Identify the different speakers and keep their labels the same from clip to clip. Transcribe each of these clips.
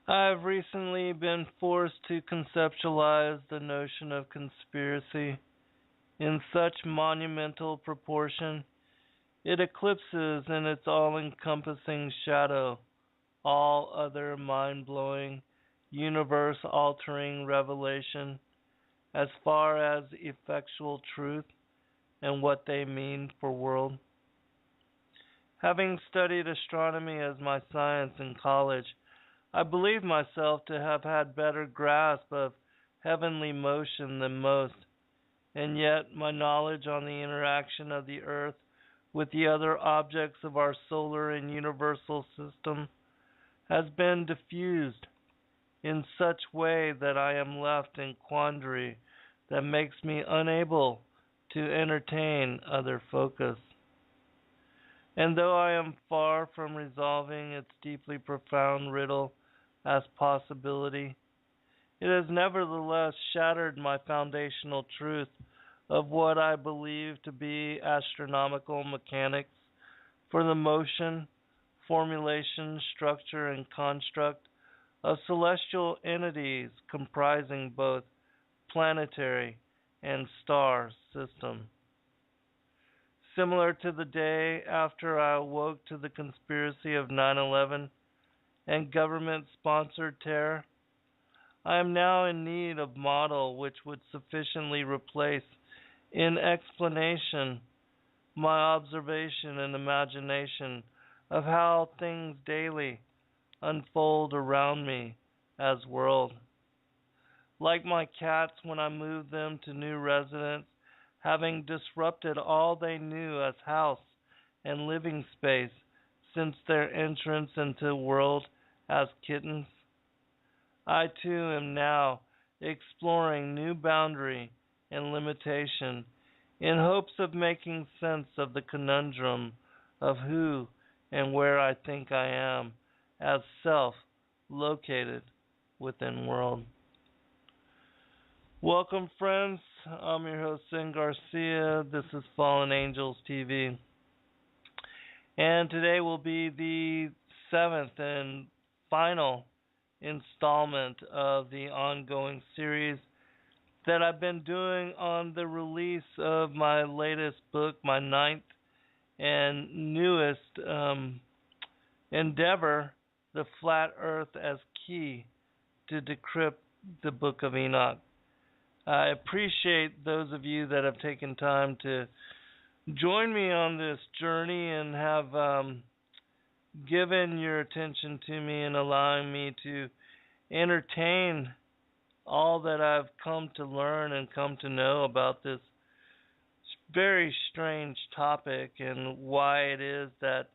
Speaker 1: I've recently been forced to conceptualize the notion of conspiracy in such monumental proportion it eclipses in its all-encompassing shadow all other mind-blowing, universe-altering revelation as far as effectual truth and what they mean for world. Having studied astronomy as my science in college, I believe myself to have had better grasp of heavenly motion than most, and yet my knowledge on the interaction of the earth with the other objects of our solar and universal system has been diffused in such way that I am left in quandary that makes me unable to entertain other focus. And though I am far from resolving its deeply profound riddle as possibility, it has nevertheless shattered my foundational truth of what I believe to be astronomical mechanics for the motion, formulation, structure, and construct of celestial entities comprising both planetary and star system. Similar to the day after I awoke to the conspiracy of 9/11 and government-sponsored terror, I am now in need of model which would sufficiently replace in explanation my observation and imagination of how things daily unfold around me as world. Like my cats when I moved them to new residence, having disrupted all they knew as house and living space since their entrance into the world as kittens, I too am now exploring new boundary and limitation in hopes of making sense of the conundrum of who and where I think I am as self located within world. Welcome friends, I'm your host Sin Garcia, this is Fallen Angels TV, and today will be the seventh and final installment of the ongoing series that I've been doing on the release of my latest book, my ninth and newest endeavor, The Flat Earth as Key to Decrypt the Book of Enoch. I appreciate those of you that have taken time to join me on this journey and have given your attention to me and allowing me to entertain all that I've come to learn and come to know about this very strange topic and why it is that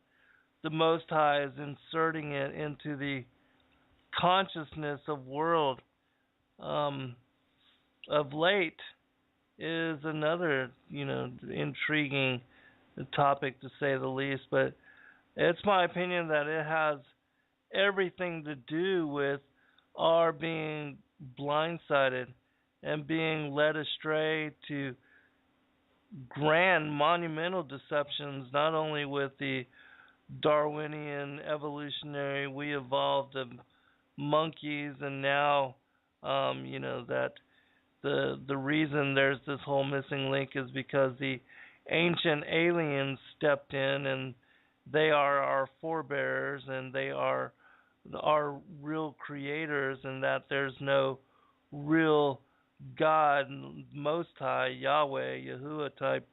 Speaker 1: the Most High is inserting it into the consciousness of world of late is another, intriguing topic to say the least, but it's my opinion that it has everything to do with our being blindsided and being led astray to grand monumental deceptions, not only with the Darwinian evolutionary we evolved of monkeys, and now that the reason there's this whole missing link is because the ancient aliens stepped in and they are our forebears and they are our real creators, and that there's no real God, Most High, Yahweh, Yahuwah type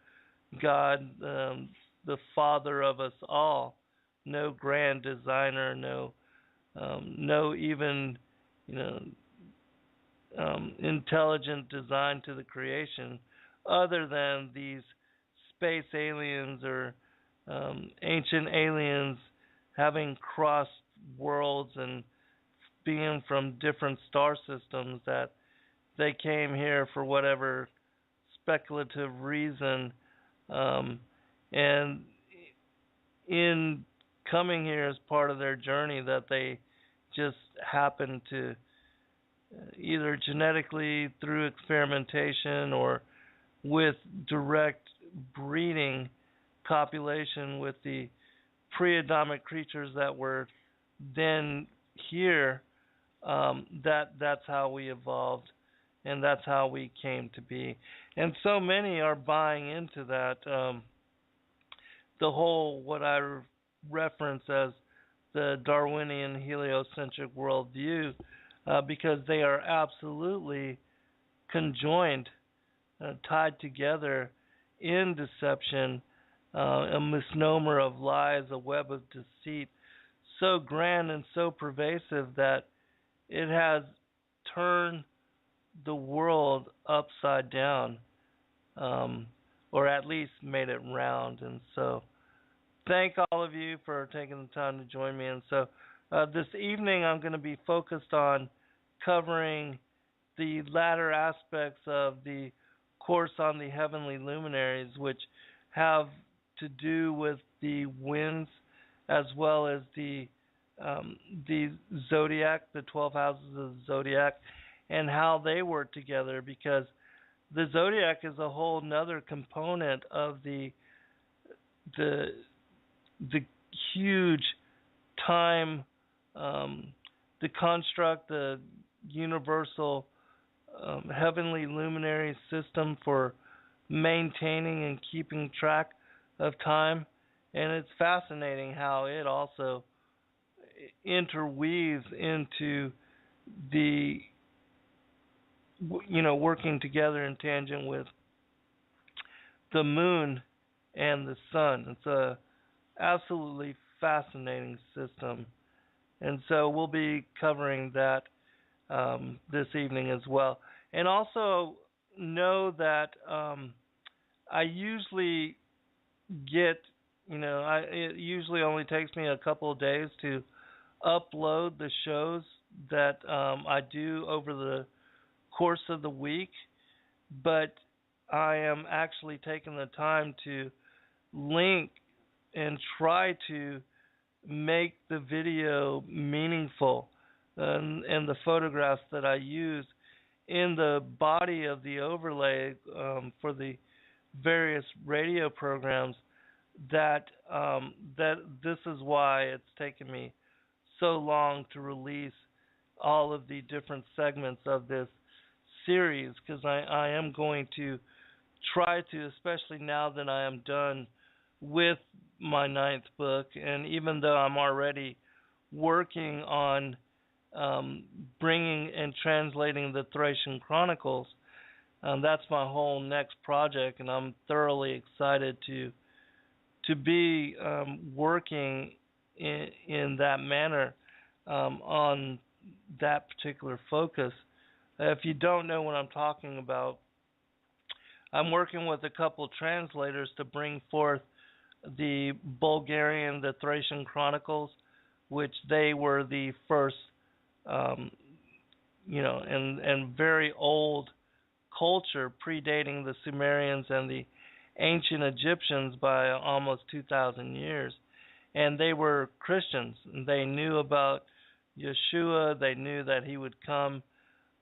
Speaker 1: God, the Father of us all. No grand designer, no even intelligent design to the creation, other than these space aliens or ancient aliens having crossed worlds and being from different star systems, that they came here for whatever speculative reason, and in coming here as part of their journey that they just happened to either genetically through experimentation or with direct breeding copulation with the pre-Adamic creatures that were then here, that's how we evolved, and that's how we came to be. And so many are buying into that. The whole what I reference as the Darwinian heliocentric worldview, because they are absolutely conjoined, tied together in deception, a misnomer of lies, a web of deceit, so grand and so pervasive that it has turned the world upside down, or at least made it round. And so, thank all of you for taking the time to join me. And so, this evening I'm going to be focused on covering the latter aspects of the course on the heavenly luminaries, which have to do with the winds as well as the zodiac, the 12 houses of the zodiac, and how they work together. Because the zodiac is a whole nother component of the huge time, the construct, the universal heavenly luminary system for maintaining and keeping track of time. And it's fascinating how it also interweaves into the, working together in tangent with the moon and the sun. It's a absolutely fascinating system. And so we'll be covering that this evening as well. And also know that I usually get, it usually only takes me a couple of days to upload the shows that I do over the course of the week, but I am actually taking the time to link and try to make the video meaningful, and the photographs that I use in the body of the overlay for the various radio programs, that this is why it's taken me so long to release all of the different segments of this series, because I am going to try to, especially now that I am done with my 9th book, and even though I'm already working on bringing and translating the Thracian Chronicles, that's my whole next project, and I'm thoroughly excited to be working in that manner on that particular focus. If you don't know what I'm talking about, I'm working with a couple translators to bring forth the Bulgarian, the Thracian Chronicles, which they were the first, and very old culture, predating the Sumerians and the ancient Egyptians by almost 2,000 years. And they were Christians. They knew about Yeshua. They knew that he would come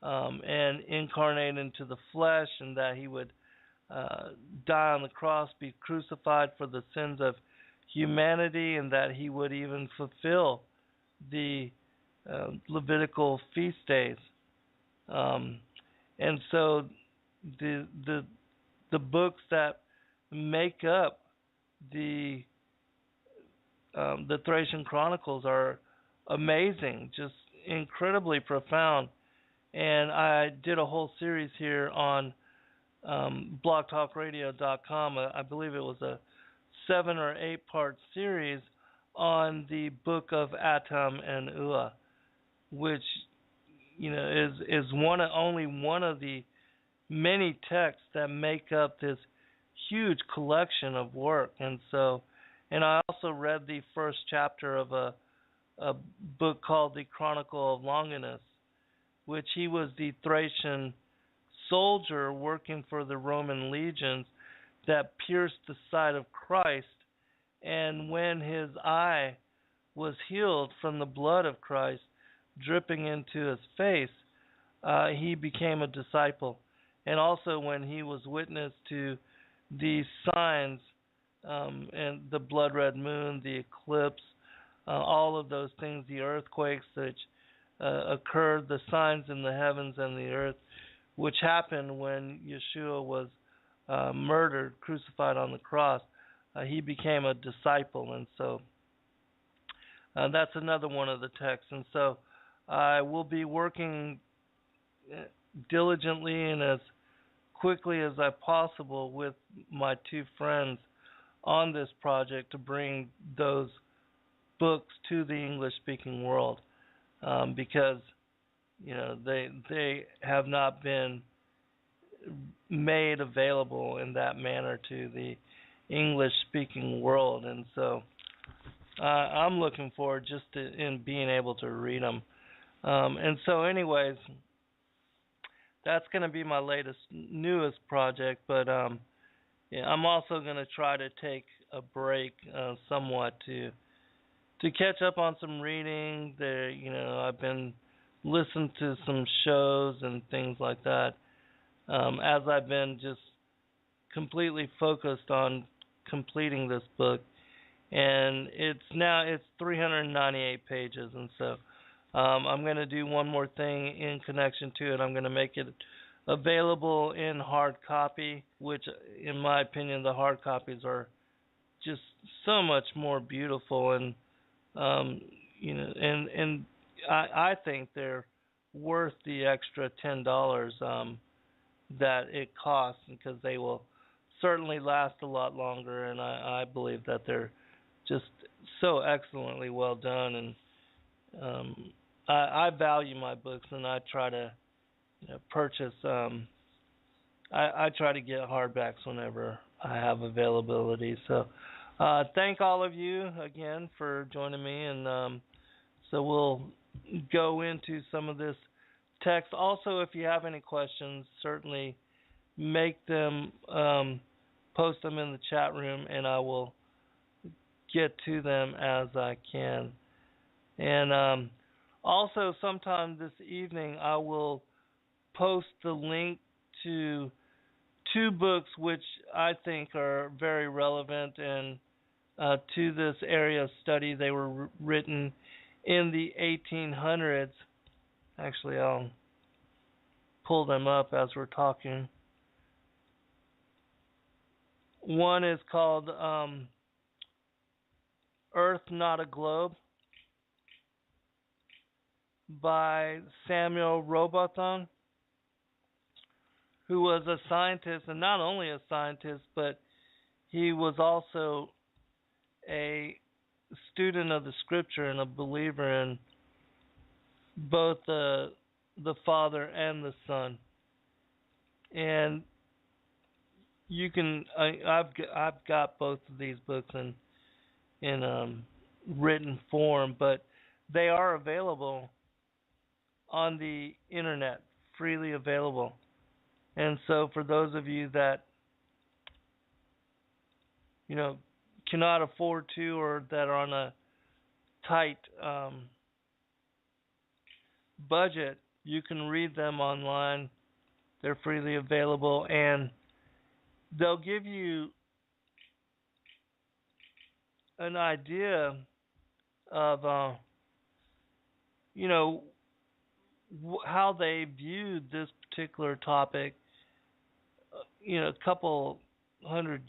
Speaker 1: and incarnate into the flesh, and that he would die on the cross, be crucified for the sins of humanity, and that he would even fulfill the Levitical feast days. And so the books that make up the Thracian Chronicles are amazing, just incredibly profound. And I did a whole series here on blogtalkradio.com. I believe it was a 7 or 8 part series on the book of Atum and Ua, which is only one of the many texts that make up this huge collection of work. And I also read the first chapter of a book called the Chronicle of Longinus, which he was the Thracian soldier working for the Roman legions that pierced the side of Christ, and when his eye was healed from the blood of Christ dripping into his face, he became a disciple. And also when he was witness to the signs and the blood red moon, the eclipse, all of those things, the earthquakes, which occurred, the signs in the heavens and the earth, which happened when Yeshua was murdered, crucified on the cross. He became a disciple, and so that's another one of the texts. And so I will be working diligently and as quickly as I possible with my two friends on this project to bring those books to the English-speaking world, because they have not been made available in that manner to the English-speaking world, and so I'm looking forward just to in being able to read them. And so, anyways, that's going to be my newest project, but yeah, I'm also going to try to take a break somewhat to catch up on some reading. I've been listening to some shows and things like that, as I've been just completely focused on completing this book. And it's 398 pages, and so I'm going to do one more thing in connection to it. I'm going to make it available in hard copy, which, in my opinion, the hard copies are just so much more beautiful, and I think they're worth the extra $10 that it costs, because they will certainly last a lot longer, and I believe that they're just so excellently well done, and I value my books, and I try to purchase. I try to get hardbacks whenever I have availability. So thank all of you again for joining me, and so we'll go into some of this text. Also, if you have any questions, certainly make them, post them in the chat room, and I will get to them as I can. And also, sometime this evening, I will post the link to two books which I think are very relevant and to this area of study. They were written in the 1800s. Actually, I'll pull them up as we're talking. One is called Earth Not a Globe by Samuel Robotham, who was a scientist, and not only a scientist, but he was also a student of the Scripture and a believer in both the Father and the Son. And you can, I've got both of these books in written form, but they are available on the internet, freely available. And so for those of you that cannot afford to, or that are on a tight budget, you can read them online. They're freely available, and they'll give you an idea of how they viewed this particular topic a couple hundred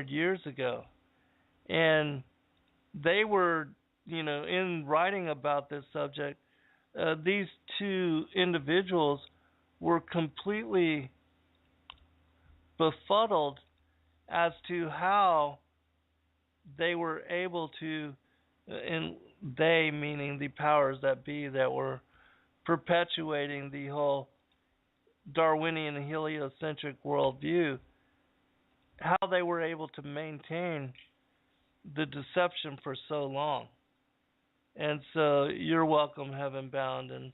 Speaker 1: years ago. And they were, in writing about this subject, these two individuals were completely befuddled as to how they were able to, and they meaning the powers that be that were perpetuating the whole Darwinian heliocentric worldview, how they were able to maintain the deception for so long. And so you're welcome, Heaven Bound, and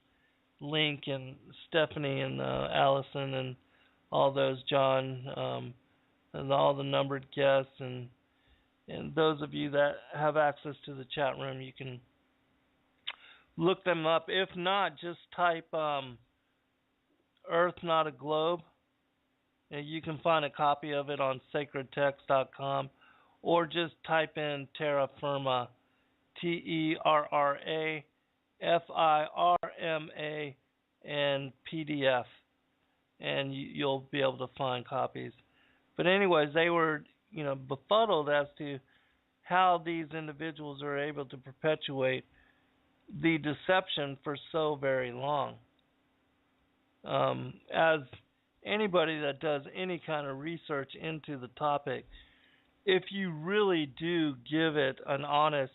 Speaker 1: Link, and Stephanie, and Allison, and all those, John, and all the numbered guests, and those of you that have access to the chat room, you can look them up. If not, just type Earth Not a Globe, and you can find a copy of it on sacredtext.com, or just type in Terra Firma, Terra FIRMA, and PDF, and you'll be able to find copies. But anyways, they were, befuddled as to how these individuals are able to perpetuate the deception for so very long. As anybody that does any kind of research into the topic, if you really do give it an honest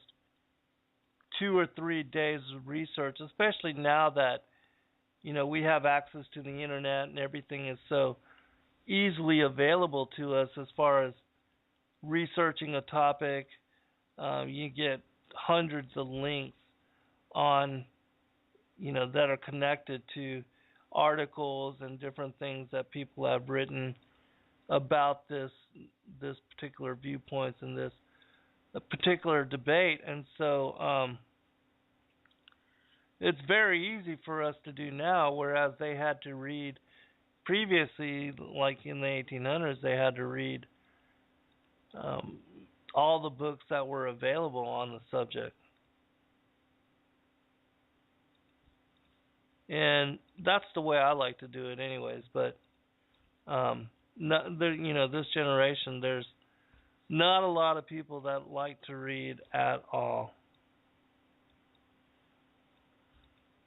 Speaker 1: 2 or 3 days of research, especially now that we have access to the internet and everything is so easily available to us as far as researching a topic, you get hundreds of links on that are connected to articles and different things that people have written about this particular viewpoints and this particular debate. And so it's very easy for us to do now, whereas they had to read previously, like in the 1800s, they had to read all the books that were available on the subject. And that's the way I like to do it anyways. But, this generation, there's not a lot of people that like to read at all.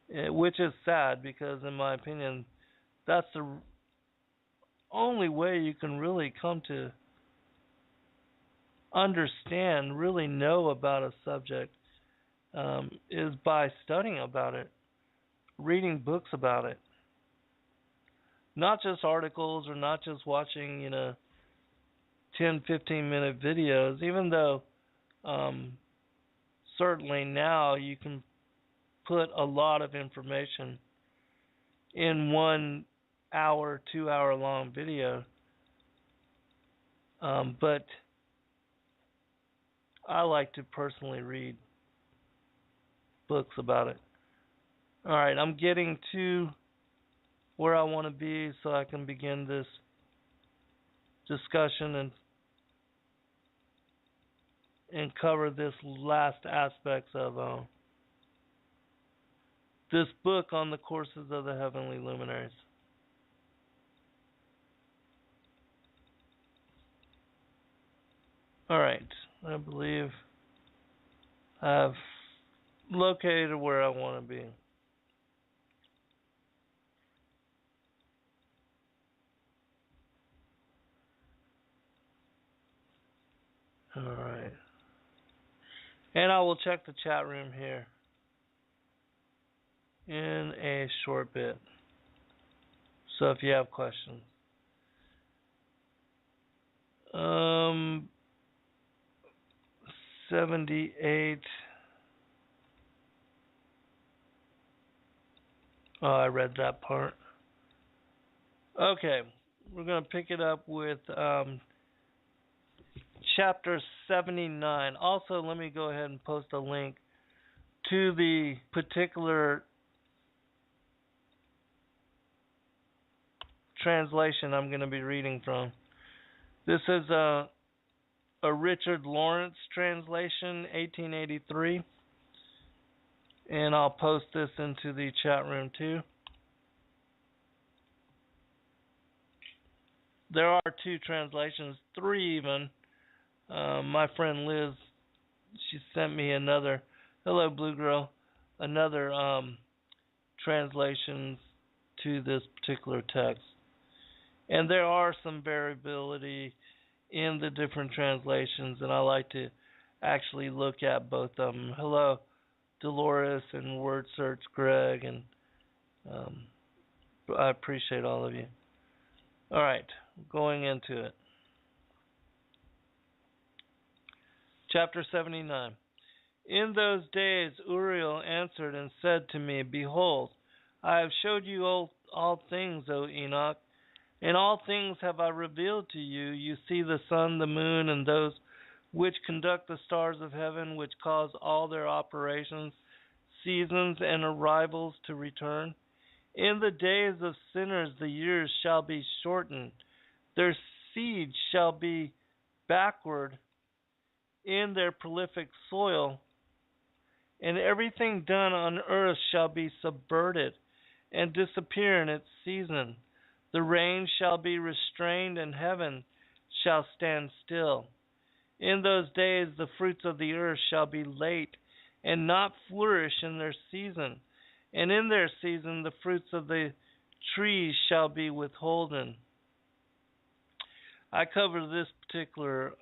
Speaker 1: Which is sad, because in my opinion, that's the only way you can really come to understand, really know about a subject, is by studying about it, reading books about it. Not just articles or not just watching, 10, 15-minute videos, even though certainly now you can put a lot of information in 1 hour, 2 hour long video. But I like to personally read books about it. Alright, I'm getting to where I want to be so I can begin this discussion and cover this last aspects of this book on the courses of the heavenly luminaries. Alright, I believe I've located where I want to be. Alright. And I will check the chat room here in a short bit. So if you have questions. 78. Oh, I read that part. Okay, we're going to pick it up with chapter 79. Also, let me go ahead and post a link to the particular translation I'm going to be reading from. This is a Richard Lawrence translation, 1883. And I'll post this into the chat room too. There are 2 translations, 3 even. My friend Liz, she sent me another, hello Blue Girl, another translation to this particular text. And there are some variability in the different translations, and I like to actually look at both of them. Hello Dolores and Word Search Greg, and I appreciate all of you. Alright, going into it. Chapter 79. In those days Uriel answered and said to me, Behold, I have showed you all things, O Enoch, and all things have I revealed to you. You see the sun, the moon, and those which conduct the stars of heaven, which cause all their operations, seasons, and arrivals to return. In the days of sinners the years shall be shortened, their seed shall be backward in their prolific soil, and everything done on earth shall be subverted and disappear in its season. The rain shall be restrained, and heaven shall stand still. In those days the fruits of the earth shall be late, and not flourish in their season. And in their season the fruits of the trees shall be withholden. I cover this particular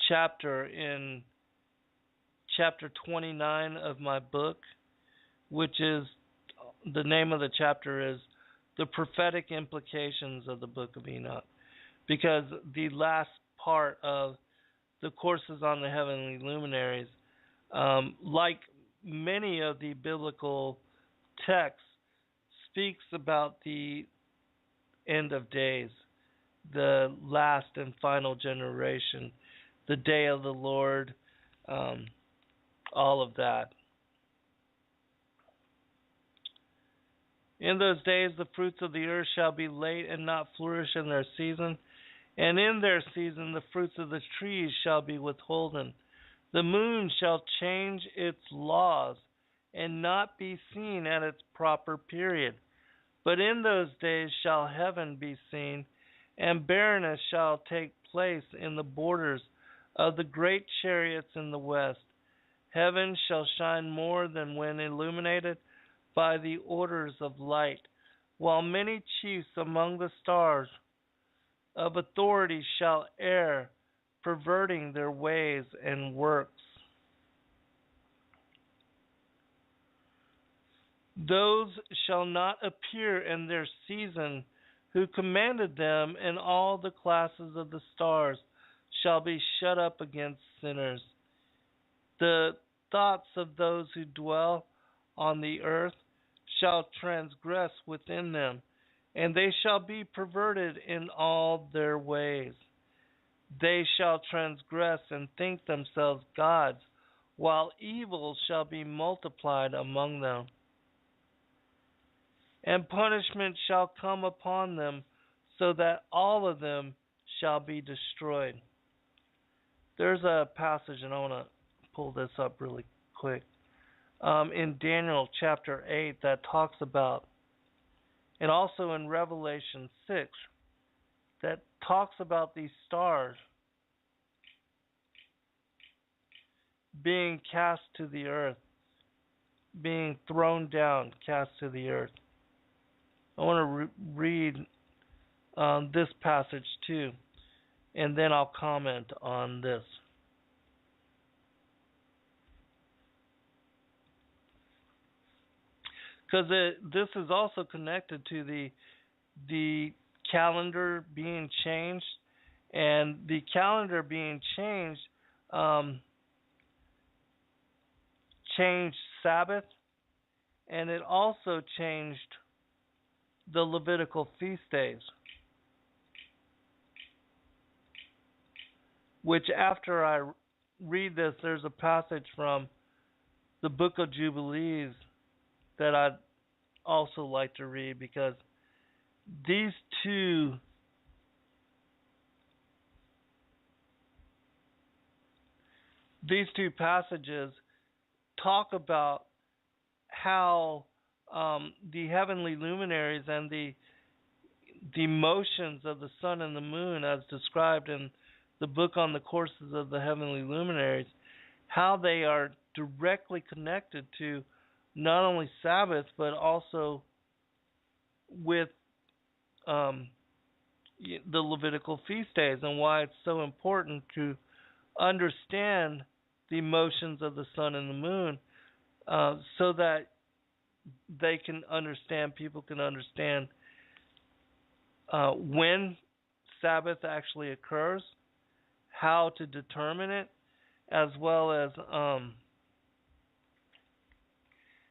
Speaker 1: chapter in chapter 29 of my book, which is, the name of the chapter is The Prophetic Implications of the Book of Enoch, because the last part of the courses on the heavenly luminaries, like many of the biblical texts, speaks about the end of days, the last and final generation, the day of the Lord, all of that. In those days the fruits of the earth shall be late and not flourish in their season, and in their season the fruits of the trees shall be withholden. The moon shall change its laws and not be seen at its proper period. But in those days shall heaven be seen, and barrenness shall take place in the borders of the great chariots in the west. Heaven shall shine more than when illuminated by the orders of light, while many chiefs among the stars of authority shall err, perverting their ways and works. Those shall not appear in their season who commanded them, and all the classes of the stars shall be shut up against sinners. The thoughts of those who dwell on the earth shall transgress within them, and they shall be perverted in all their ways. They shall transgress and think themselves gods, while evil shall be multiplied among them. And punishment shall come upon them, so that all of them shall be destroyed. There's a passage, and I want to pull this up really quick, in Daniel chapter 8 that talks about, and also in Revelation 6, that talks about these stars being cast to the earth, being thrown down, cast to the earth. I want to read this passage too, and then I'll comment on this. Because this is also connected to the calendar being changed, and the calendar being changed changed Sabbath, and it also changed the Levitical feast days, which after I read this, there's a passage from the Book of Jubilees that I'd also like to read, because these two passages talk about how the heavenly luminaries and the motions of the sun and the moon, as described in the book on the courses of the heavenly luminaries, how they are directly connected to not only Sabbath, but also with the Levitical feast days, and why it's so important to understand the motions of the sun and the moon, so that they can understand, people can understand when Sabbath actually occurs, how to determine it, as well as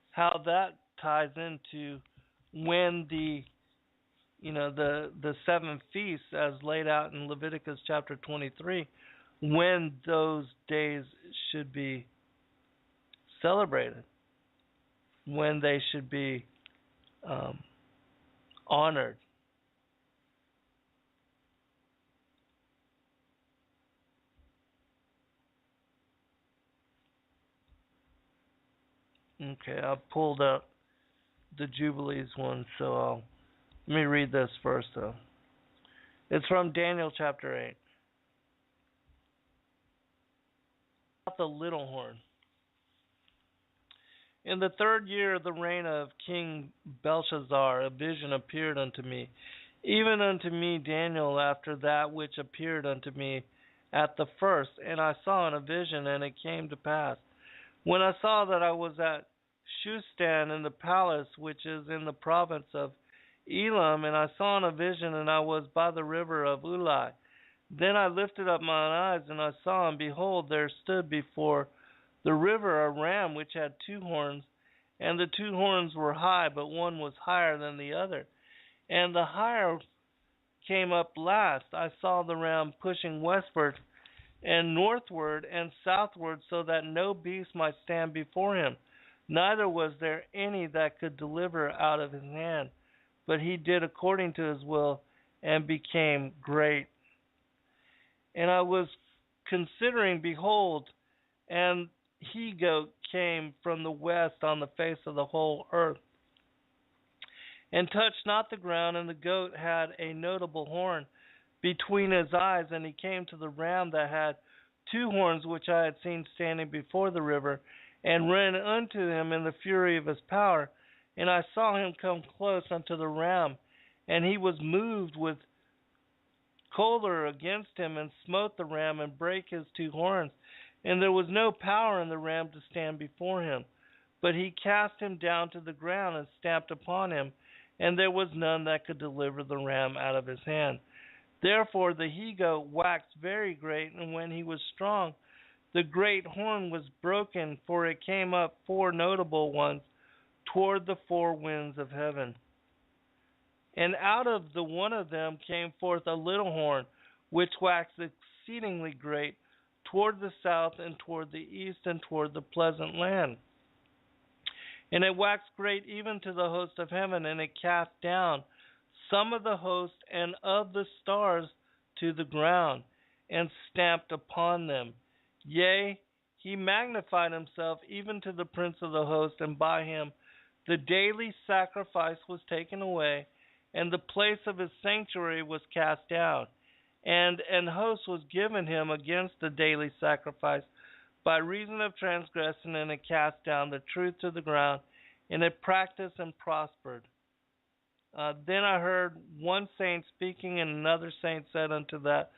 Speaker 1: how that ties into when the seven feasts, as laid out in Leviticus chapter 23, when those days should be celebrated, when they should be honored. Okay, I pulled up the Jubilees one, so let me read this first, though. It's from Daniel chapter 8. About the little horn. In the 3rd year of the reign of King Belshazzar, a vision appeared unto me, even unto me Daniel, after that which appeared unto me at the first. And I saw in a vision, and it came to pass, when I saw that I was at Shustan in the palace which is in the province of Elam, and I saw in a vision, and I was by the river of Ulai. Then I lifted up mine eyes, and I saw, and behold, there stood before the river a ram which had 2 horns, and the 2 horns were high, but one was higher than the other. And the higher came up last. I saw the ram pushing westward and northward and southward, so that no beast might stand before him. Neither was there any that could deliver out of his hand, but he did according to his will, and became great. And I was considering, behold, and he-goat came from the west on the face of the whole earth, and touched not the ground, and the goat had a notable horn between his eyes, and he came to the ram that had 2 horns, which I had seen standing before the river, and ran unto him in the fury of his power. And I saw him come close unto the ram, and he was moved with choler against him, and smote the ram, and brake his 2 horns. And there was no power in the ram to stand before him. But he cast him down to the ground, and stamped upon him, and there was none that could deliver the ram out of his hand. Therefore the he-goat waxed very great, and when he was strong, the great horn was broken, for it came up 4 notable ones toward the 4 winds of heaven. And out of the one of them came forth a little horn, which waxed exceedingly great, toward the south, and toward the east, and toward the pleasant land. And it waxed great even to the host of heaven, and it cast down some of the host and of the stars to the ground, and stamped upon them. Yea, he magnified himself even to the prince of the host, and by him the daily sacrifice was taken away, and the place of his sanctuary was cast down. And an host was given him against the daily sacrifice, by reason of transgression, and it cast down the truth to the ground, and it practiced and prospered. Then I heard one saint speaking, and another saint said unto that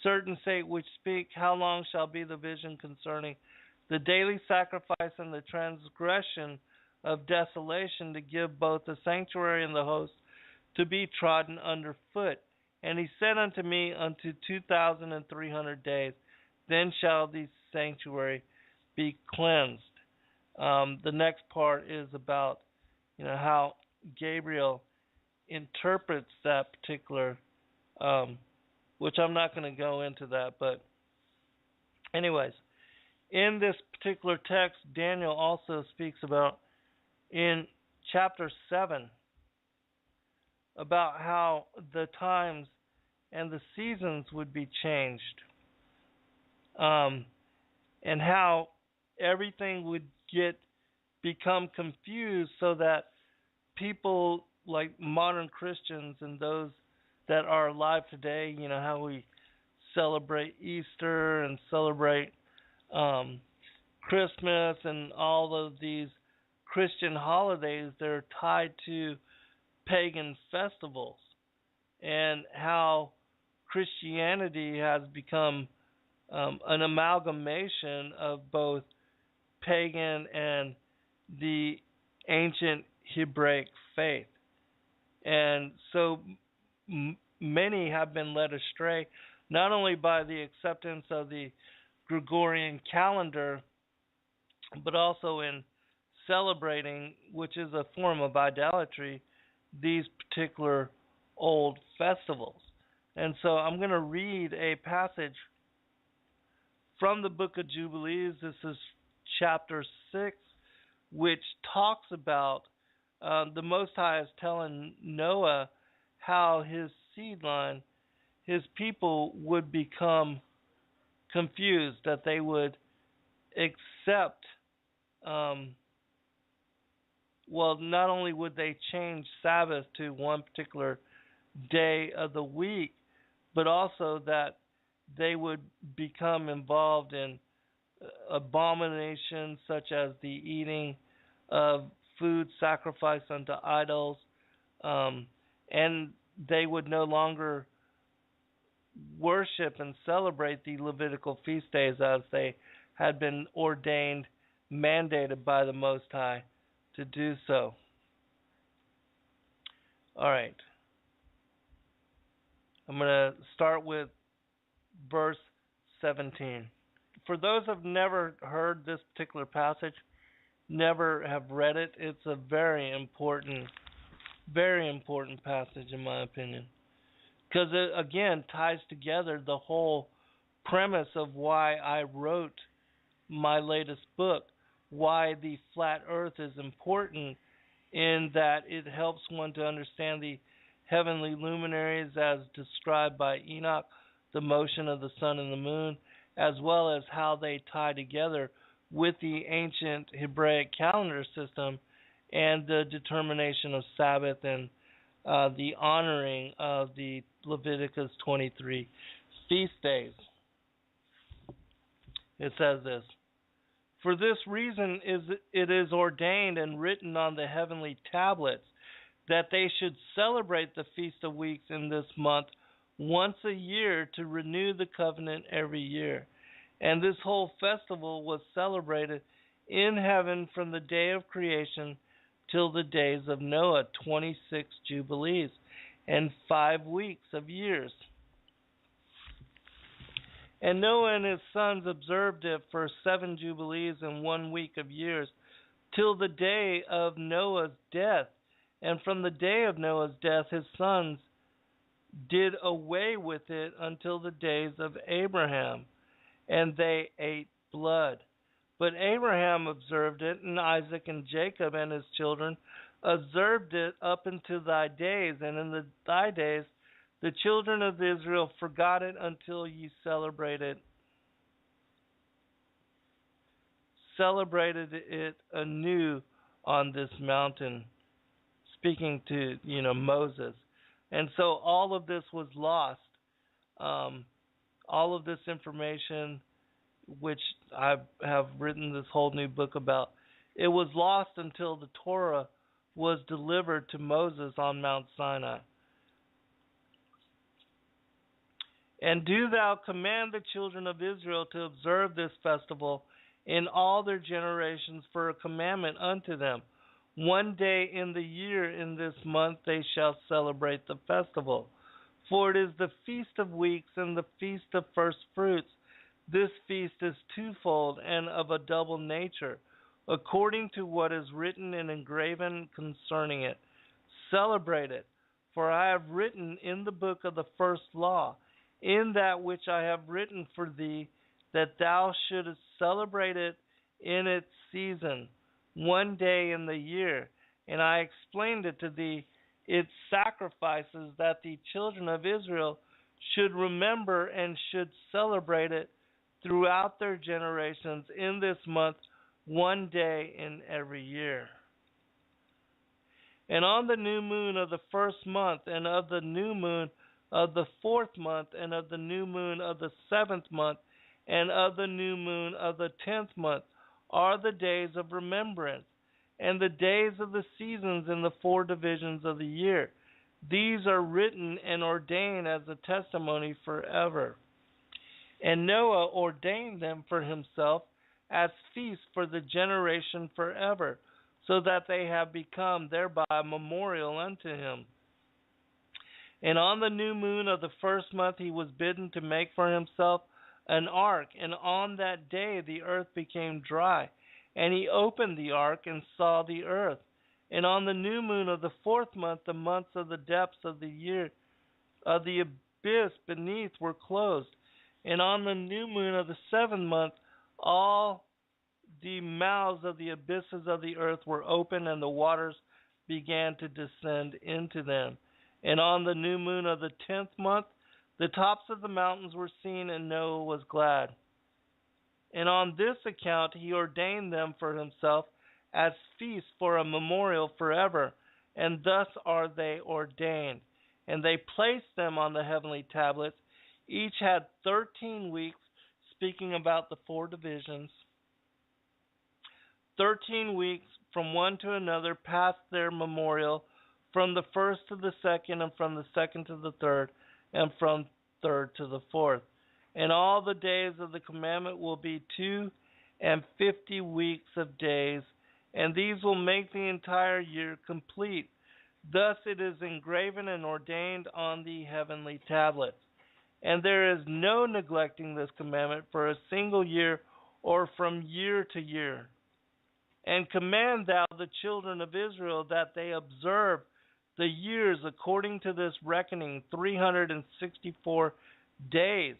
Speaker 1: certain saint which speak, How long shall be the vision concerning the daily sacrifice and the transgression of desolation, to give both the sanctuary and the host to be trodden under foot? And he said unto me, Unto 2,300 days, then shall the sanctuary be cleansed. The next part is about, how Gabriel interprets that particular, which I'm not going to go into that, but anyways, in this particular text, Daniel also speaks about, in chapter 7, about how the times and the seasons would be changed, and how everything would become confused, so that people like modern Christians and those that are alive today, how we celebrate Easter and celebrate Christmas and all of these Christian holidays, they're tied to pagan festivals, and how Christianity has become an amalgamation of both pagan and the ancient Hebraic faith. And so many have been led astray, not only by the acceptance of the Gregorian calendar, but also in celebrating, which is a form of idolatry, these particular old festivals. And so I'm going to read a passage from the book of Jubilees. This is chapter 6, which talks about the Most High is telling Noah how his seed line, his people, would become confused, that they would accept well, not only would they change Sabbath to one particular day of the week, but also that they would become involved in abominations such as the eating of food sacrificed unto idols, um, and they would no longer worship and celebrate the Levitical feast days as they had been ordained, mandated by the Most High to do so. All right. I'm going to start with verse 17. For those who have never heard this particular passage, never have read it, it's a very important passage in my opinion. Because it, again, ties together the whole premise of why I wrote my latest book, why the flat earth is important, in that it helps one to understand the heavenly luminaries as described by Enoch, the motion of the sun and the moon, as well as how they tie together with the ancient Hebraic calendar system and the determination of Sabbath and the honoring of the Leviticus 23 feast days. It says this: for this reason it is ordained and written on the heavenly tablets that they should celebrate the Feast of Weeks in this month once a year to renew the covenant every year. And this whole festival was celebrated in heaven from the day of creation till the days of Noah, 26 jubilees and 5 weeks of years. And Noah and his sons observed it for 7 jubilees and 1 week of years, till the day of Noah's death. And from the day of Noah's death his sons did away with it until the days of Abraham, and they ate blood. But Abraham observed it, and Isaac and Jacob and his children observed it up unto thy days, and in thy days the children of Israel forgot it until ye celebrated it anew on this mountain. Speaking to, Moses. And so all of this was lost. All of this information, which I have written this whole new book about, it was lost until the Torah was delivered to Moses on Mount Sinai. And do thou command the children of Israel to observe this festival in all their generations for a commandment unto them. 1 day in the year in this month they shall celebrate the festival. For it is the Feast of Weeks and the Feast of First Fruits. This feast is twofold and of a double nature, according to what is written and engraven concerning it. Celebrate it, for I have written in the book of the first law, in that which I have written for thee, that thou shouldest celebrate it in its season, 1 day in the year. And I explained it to thee, its sacrifices, that the children of Israel should remember and should celebrate it throughout their generations in this month, 1 day in every year. And on the new moon of the first month, and of the new moon of the 4th month, and of the new moon of the 7th month, and of the new moon of the 10th month, are the days of remembrance, and the days of the seasons in the 4 divisions of the year. These are written and ordained as a testimony forever. And Noah ordained them for himself as feasts for the generation forever, so that they have become thereby a memorial unto him. And on the new moon of the 1st month he was bidden to make for himself an ark, and on that day the earth became dry. And he opened the ark and saw the earth. And on the new moon of the 4th month, the months of the depths of the year of the abyss beneath were closed. And on the new moon of the 7th month, all the mouths of the abysses of the earth were open, and the waters began to descend into them. And on the new moon of the 10th month, the tops of the mountains were seen, and Noah was glad. And on this account he ordained them for himself as feasts for a memorial forever, and thus are they ordained. And they placed them on the heavenly tablets. Each had 13 weeks, speaking about the four divisions. 13 weeks from one to another past their memorial, from the first to the second, and from the second to the third, and from third to the fourth. And all the days of the commandment will be 250 weeks of days, and these will make the entire year complete. Thus it is engraven and ordained on the heavenly tablets. And there is no neglecting this commandment for a single year or from year to year. And command thou the children of Israel that they observe the years according to this reckoning, 364 days.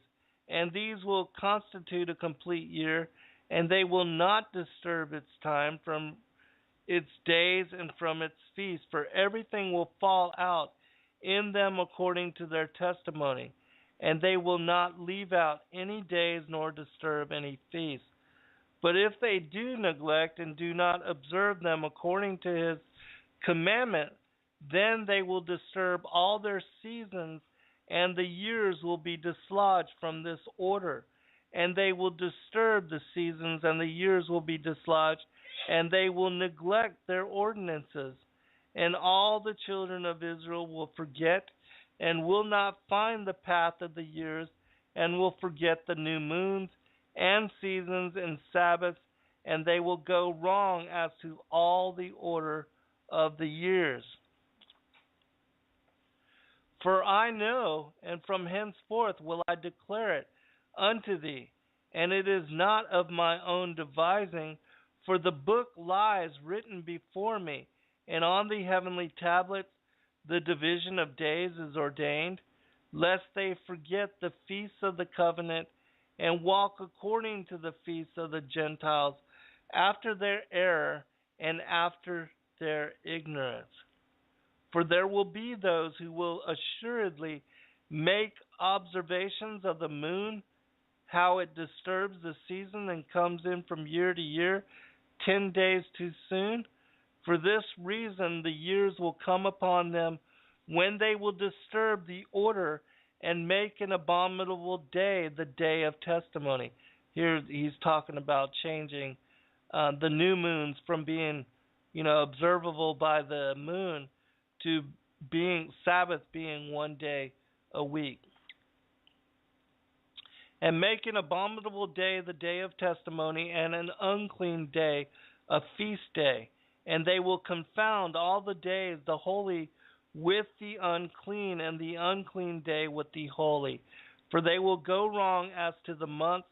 Speaker 1: And these will constitute a complete year, and they will not disturb its time from its days and from its feasts, for everything will fall out in them according to their testimony. And they will not leave out any days nor disturb any feast. But if they do neglect and do not observe them according to his commandment, then they will disturb all their seasons, and the years will be dislodged from this order. And they will disturb the seasons, and the years will be dislodged, and they will neglect their ordinances. And all the children of Israel will forget, and will not find the path of the years, and will forget the new moons, and seasons, and Sabbaths, and they will go wrong as to all the order of the years. For I know, and from henceforth will I declare it unto thee, and it is not of my own devising, for the book lies written before me, and on the heavenly tablets the division of days is ordained, lest they forget the feasts of the covenant, and walk according to the feasts of the Gentiles, after their error and after their ignorance. For there will be those who will assuredly make observations of the moon, how it disturbs the season and comes in from year to year, 10 days too soon. For this reason the years will come upon them when they will disturb the order and make an abominable day the day of testimony. Here he's talking about changing the new moons from being, observable by the moon to being Sabbath being 1 day a week. And make an abominable day the day of testimony, and an unclean day a feast day. And they will confound all the days, the holy with the unclean, and the unclean day with the holy. For they will go wrong as to the months,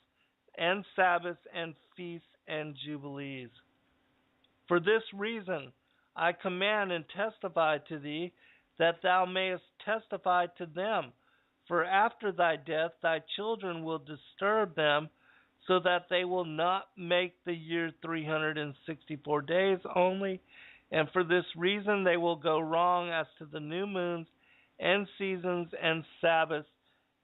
Speaker 1: and Sabbaths, and feasts, and jubilees. For this reason I command and testify to thee, that thou mayest testify to them. For after thy death thy children will disturb them, so that they will not make the year 364 days only. And for this reason they will go wrong as to the new moons, and seasons, and Sabbaths,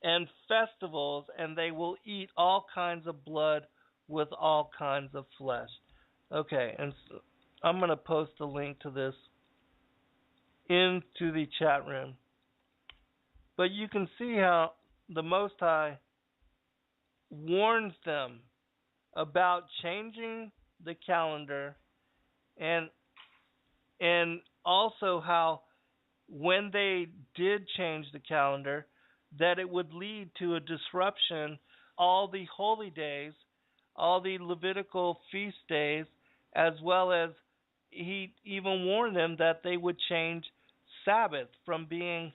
Speaker 1: and festivals, and they will eat all kinds of blood with all kinds of flesh. Okay, and so I'm going to post a link to this into the chat room. But you can see how the Most High warns them about changing the calendar, and also how when they did change the calendar, that it would lead to a disruption, all the holy days, all the Levitical feast days, as well as he even warned them that they would change Sabbath from being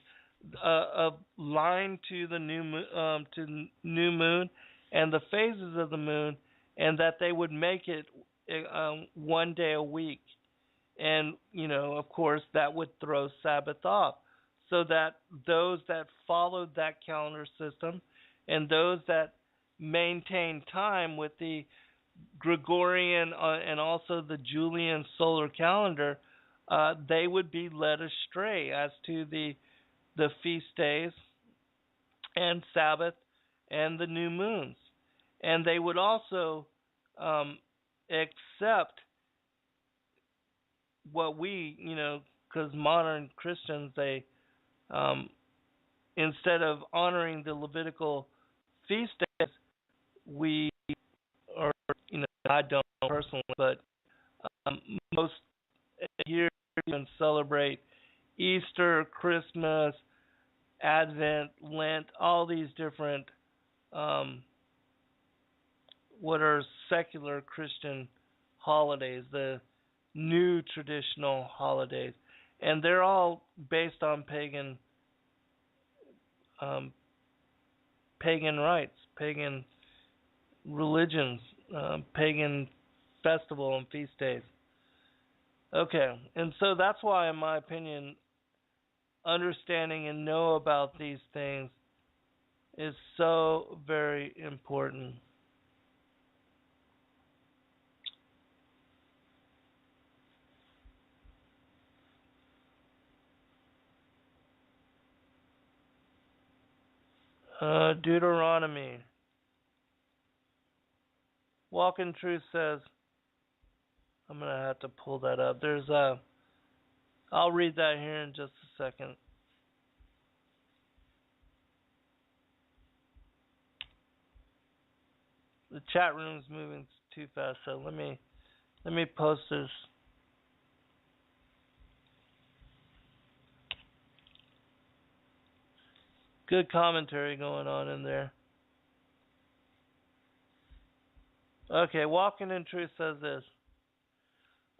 Speaker 1: a line to the new moon and the phases of the moon, and that they would make it 1 day a week. And, of course, that would throw Sabbath off, so that those that followed that calendar system and those that maintained time with the Gregorian and also the Julian solar calendar, they would be led astray as to the feast days and Sabbath and the new moons. And they would also accept what we, because modern Christians, they, um, instead of honoring the Levitical feast days, we, or, I don't personally, but most years even celebrate Easter, Christmas, Advent, Lent, all these different, um, what are secular Christian holidays, the new traditional holidays, and they're all based on um, pagan rites, pagan religions, pagan festival and feast days. Okay, and so that's why, in my opinion, understanding and know about these things is so very important. Deuteronomy. Walk in Truth says, I'm going to have to pull that up. I'll read that here in just a second. The chat room's moving too fast, so let me post this. Good commentary going on in there. Okay, Walking in Truth says this.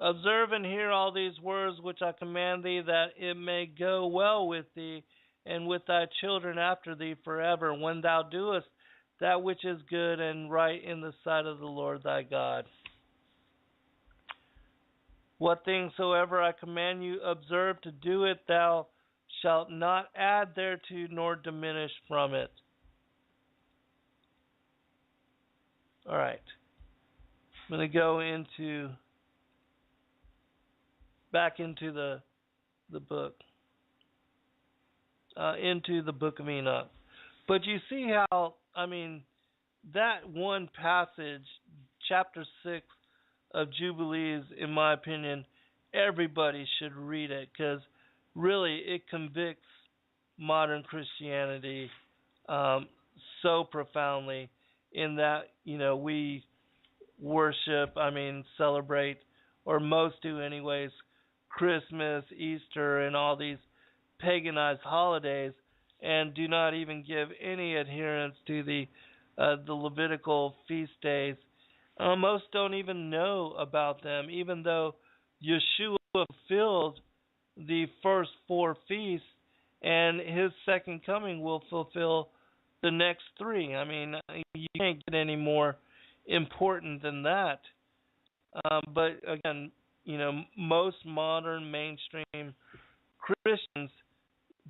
Speaker 1: Observe and hear all these words which I command thee, that it may go well with thee and with thy children after thee forever, when thou doest that which is good and right in the sight of the Lord thy God. What things soever I command you, observe to do it, thou shalt not add thereto nor diminish from it. All right. I'm going to go back into the book, into the book of Enoch. But you see how, that one passage, chapter 6 of Jubilees, in my opinion, everybody should read it, because really it convicts modern Christianity so profoundly, in that, we worship, celebrate, or most do anyways, Christmas, Easter, and all these paganized holidays, and do not even give any adherence to the Levitical feast days. Most don't even know about them, even though Yeshua fulfilled the first four feasts, and his second coming will fulfill the next three. You can't get any more important than that. But again, most modern mainstream Christians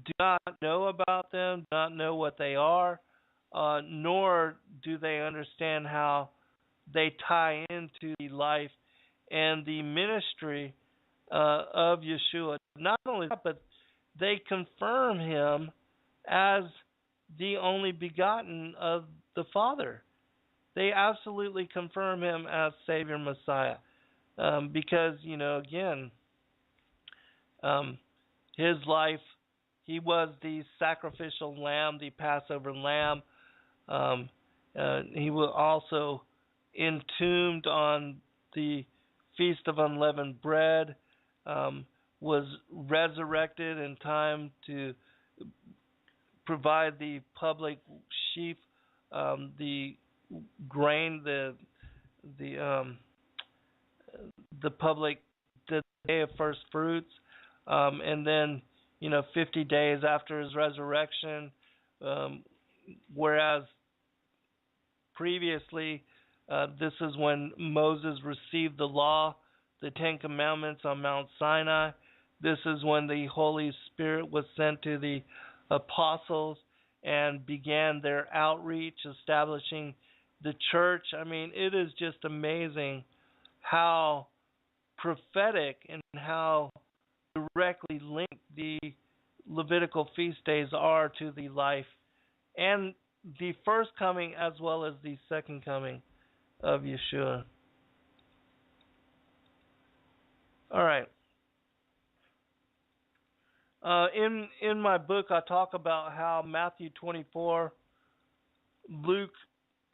Speaker 1: do not know about them, do not know what they are, nor do they understand how they tie into the life and the ministry of Yeshua. Not only that, but they confirm him as the only begotten of the Father. They absolutely confirm him as Savior Messiah. Because, again, his life, he was the sacrificial lamb, the Passover lamb. He was also entombed on the Feast of Unleavened Bread, was resurrected in time to provide the public sheaf, the grain, the public, the day of first fruits, and then 50 days after his resurrection, whereas previously this is when Moses received the law, the Ten Commandments on Mount Sinai. This is when the Holy Spirit was sent to the apostles and began their outreach, establishing the church. It is just amazing how prophetic and how directly linked the Levitical feast days are to the life and the first coming as well as the second coming of Yeshua. All right. In my book, I talk about how Matthew 24, Luke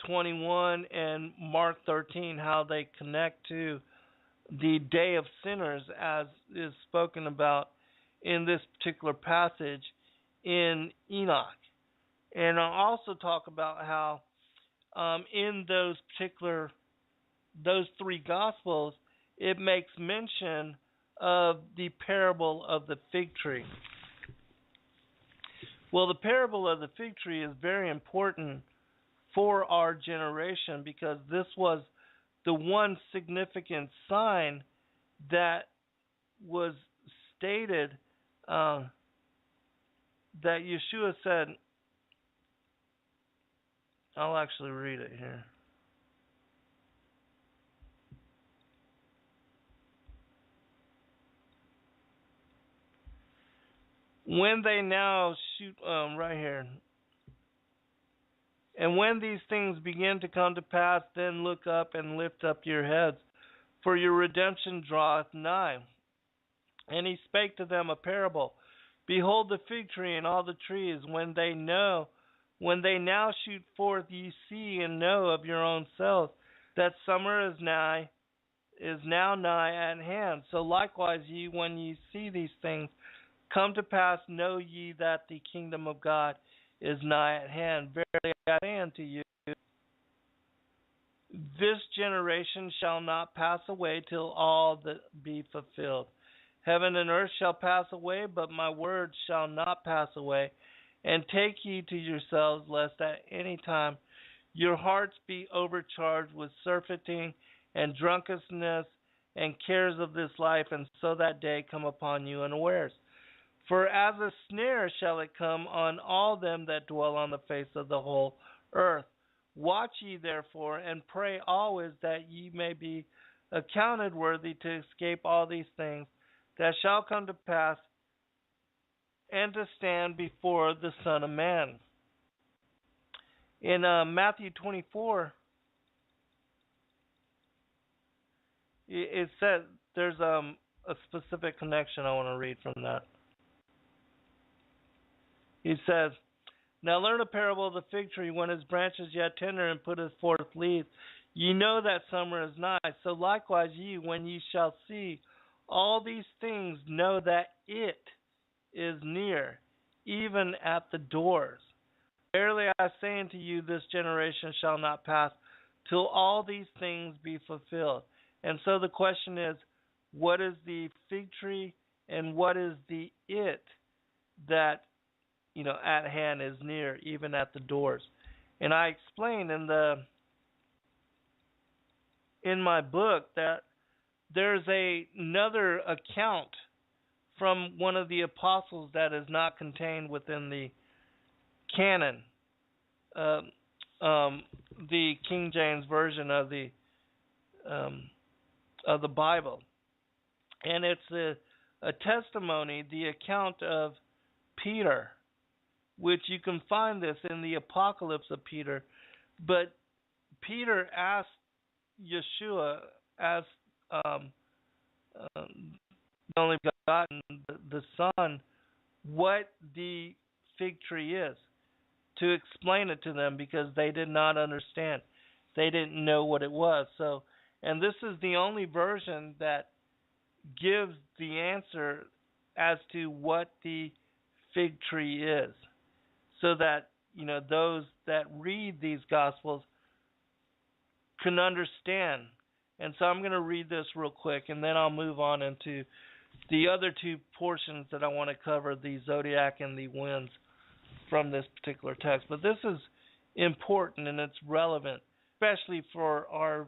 Speaker 1: 21, and Mark 13, how they connect to the day of sinners, as is spoken about in this particular passage in Enoch. And I also talk about how in those three gospels, it makes mention of the parable of the fig tree. Well, the parable of the fig tree is very important for our generation because this was the one significant sign that was stated that Yeshua said. I'll actually read it here. When they now shoot, right here. And when these things begin to come to pass, then look up and lift up your heads, for your redemption draweth nigh. And he spake to them a parable. Behold the fig tree and all the trees, when they now shoot forth, ye see and know of your own selves that summer is now nigh at hand. So likewise ye, when ye see these things come to pass, know ye that the kingdom of God is nigh at hand. Verily I say unto you, this generation shall not pass away till all that be fulfilled. Heaven and earth shall pass away, but my word shall not pass away. And take heed to yourselves, lest at any time your hearts be overcharged with surfeiting and drunkenness and cares of this life, and so that day come upon you unawares. For as a snare shall it come on all them that dwell on the face of the whole earth. Watch ye therefore, and pray always that ye may be accounted worthy to escape all these things that shall come to pass, and to stand before the Son of Man. In Matthew 24, it says there's a specific connection I want to read from that. He says, now learn a parable of the fig tree. When his branch is yet tender and putteth forth leaves, ye know that summer is nigh. So likewise ye, when ye shall see all these things, know that it is near, even at the doors. Verily I say unto you, this generation shall not pass till all these things be fulfilled. And so the question is, what is the fig tree and what is the it that at hand is near, even at the doors? And I explain in my book that there's another account from one of the apostles that is not contained within the canon, the King James version of the Bible, and it's a testimony, the account of Peter, which you can find this in the Apocalypse of Peter. But Peter asked Yeshua, asked the only begotten, the Son, what the fig tree is, to explain it to them, because they did not understand. They didn't know what it was. So, and this is the only version that gives the answer as to what the fig tree is, so that those that read these Gospels can understand. And so I'm going to read this real quick, and then I'll move on into the other two portions that I want to cover, the zodiac and the winds, from this particular text. But this is important and it's relevant, especially for our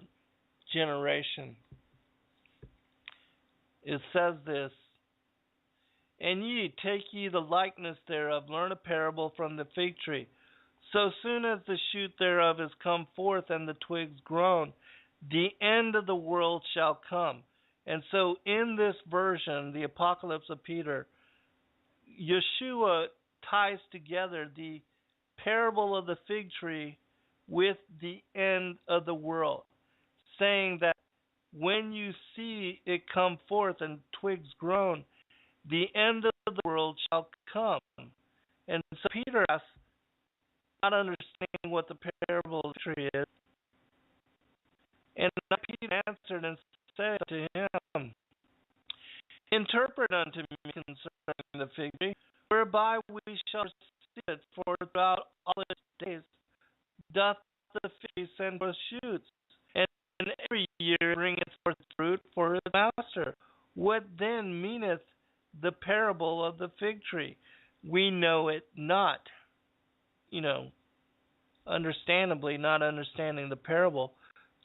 Speaker 1: generation. It says this, and ye, take ye the likeness thereof, learn a parable from the fig tree. So soon as the shoot thereof is come forth and the twigs grown, the end of the world shall come. And so in this version, the Apocalypse of Peter, Yeshua ties together the parable of the fig tree with the end of the world, saying that when you see it come forth and twigs grown, the end of of the world shall come. And so Peter asks, not understanding what the parable of the tree is. And Peter answered and said to him, interpret unto me concerning the fig tree, whereby we shall see it, for throughout all its days doth the fig tree send forth shoots, and every year bringeth forth fruit for his master. What then meaneth the parable of the fig tree? We know it not. Understandably, not understanding the parable,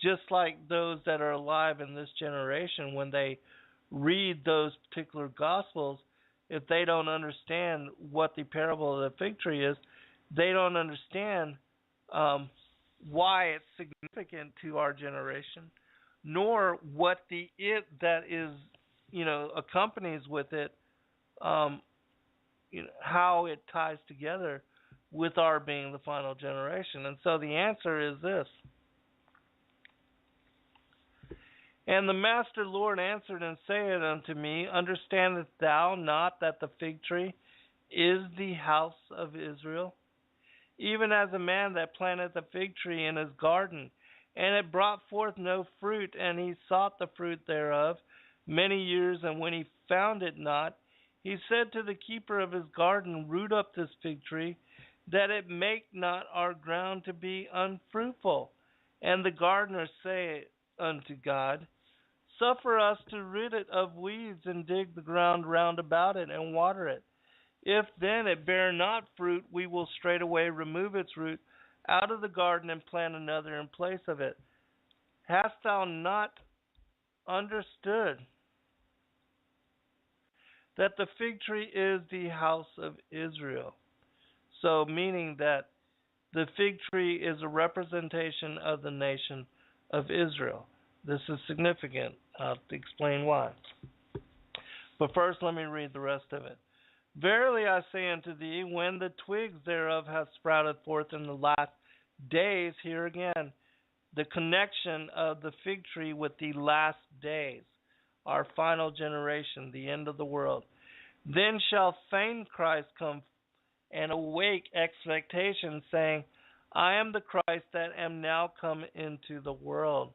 Speaker 1: just like those that are alive in this generation, when they read those particular gospels, if they don't understand what the parable of the fig tree is, they don't understand why it's significant to our generation, nor what the it that is, accompanies with it, how it ties together with our being the final generation. And so the answer is this. And the Master Lord answered and said unto me, understandest thou not that the fig tree is the house of Israel? Even as a man that planteth a fig tree in his garden, and it brought forth no fruit, and he sought the fruit thereof many years, and when he found it not, he said to the keeper of his garden, root up this fig tree, that it make not our ground to be unfruitful. And the gardener said unto God, suffer us to rid it of weeds, and dig the ground round about it, and water it. If then it bear not fruit, we will straightway remove its root out of the garden, and plant another in place of it. Hast thou not understood that the fig tree is the house of Israel? So, meaning that the fig tree is a representation of the nation of Israel. This is significant. I'll explain why. But first, let me read the rest of it. Verily I say unto thee, when the twigs thereof have sprouted forth in the last days, here again, the connection of the fig tree with the last days, our final generation, the end of the world, then shall fain Christ come and awake expectation, saying, I am the Christ that am now come into the world.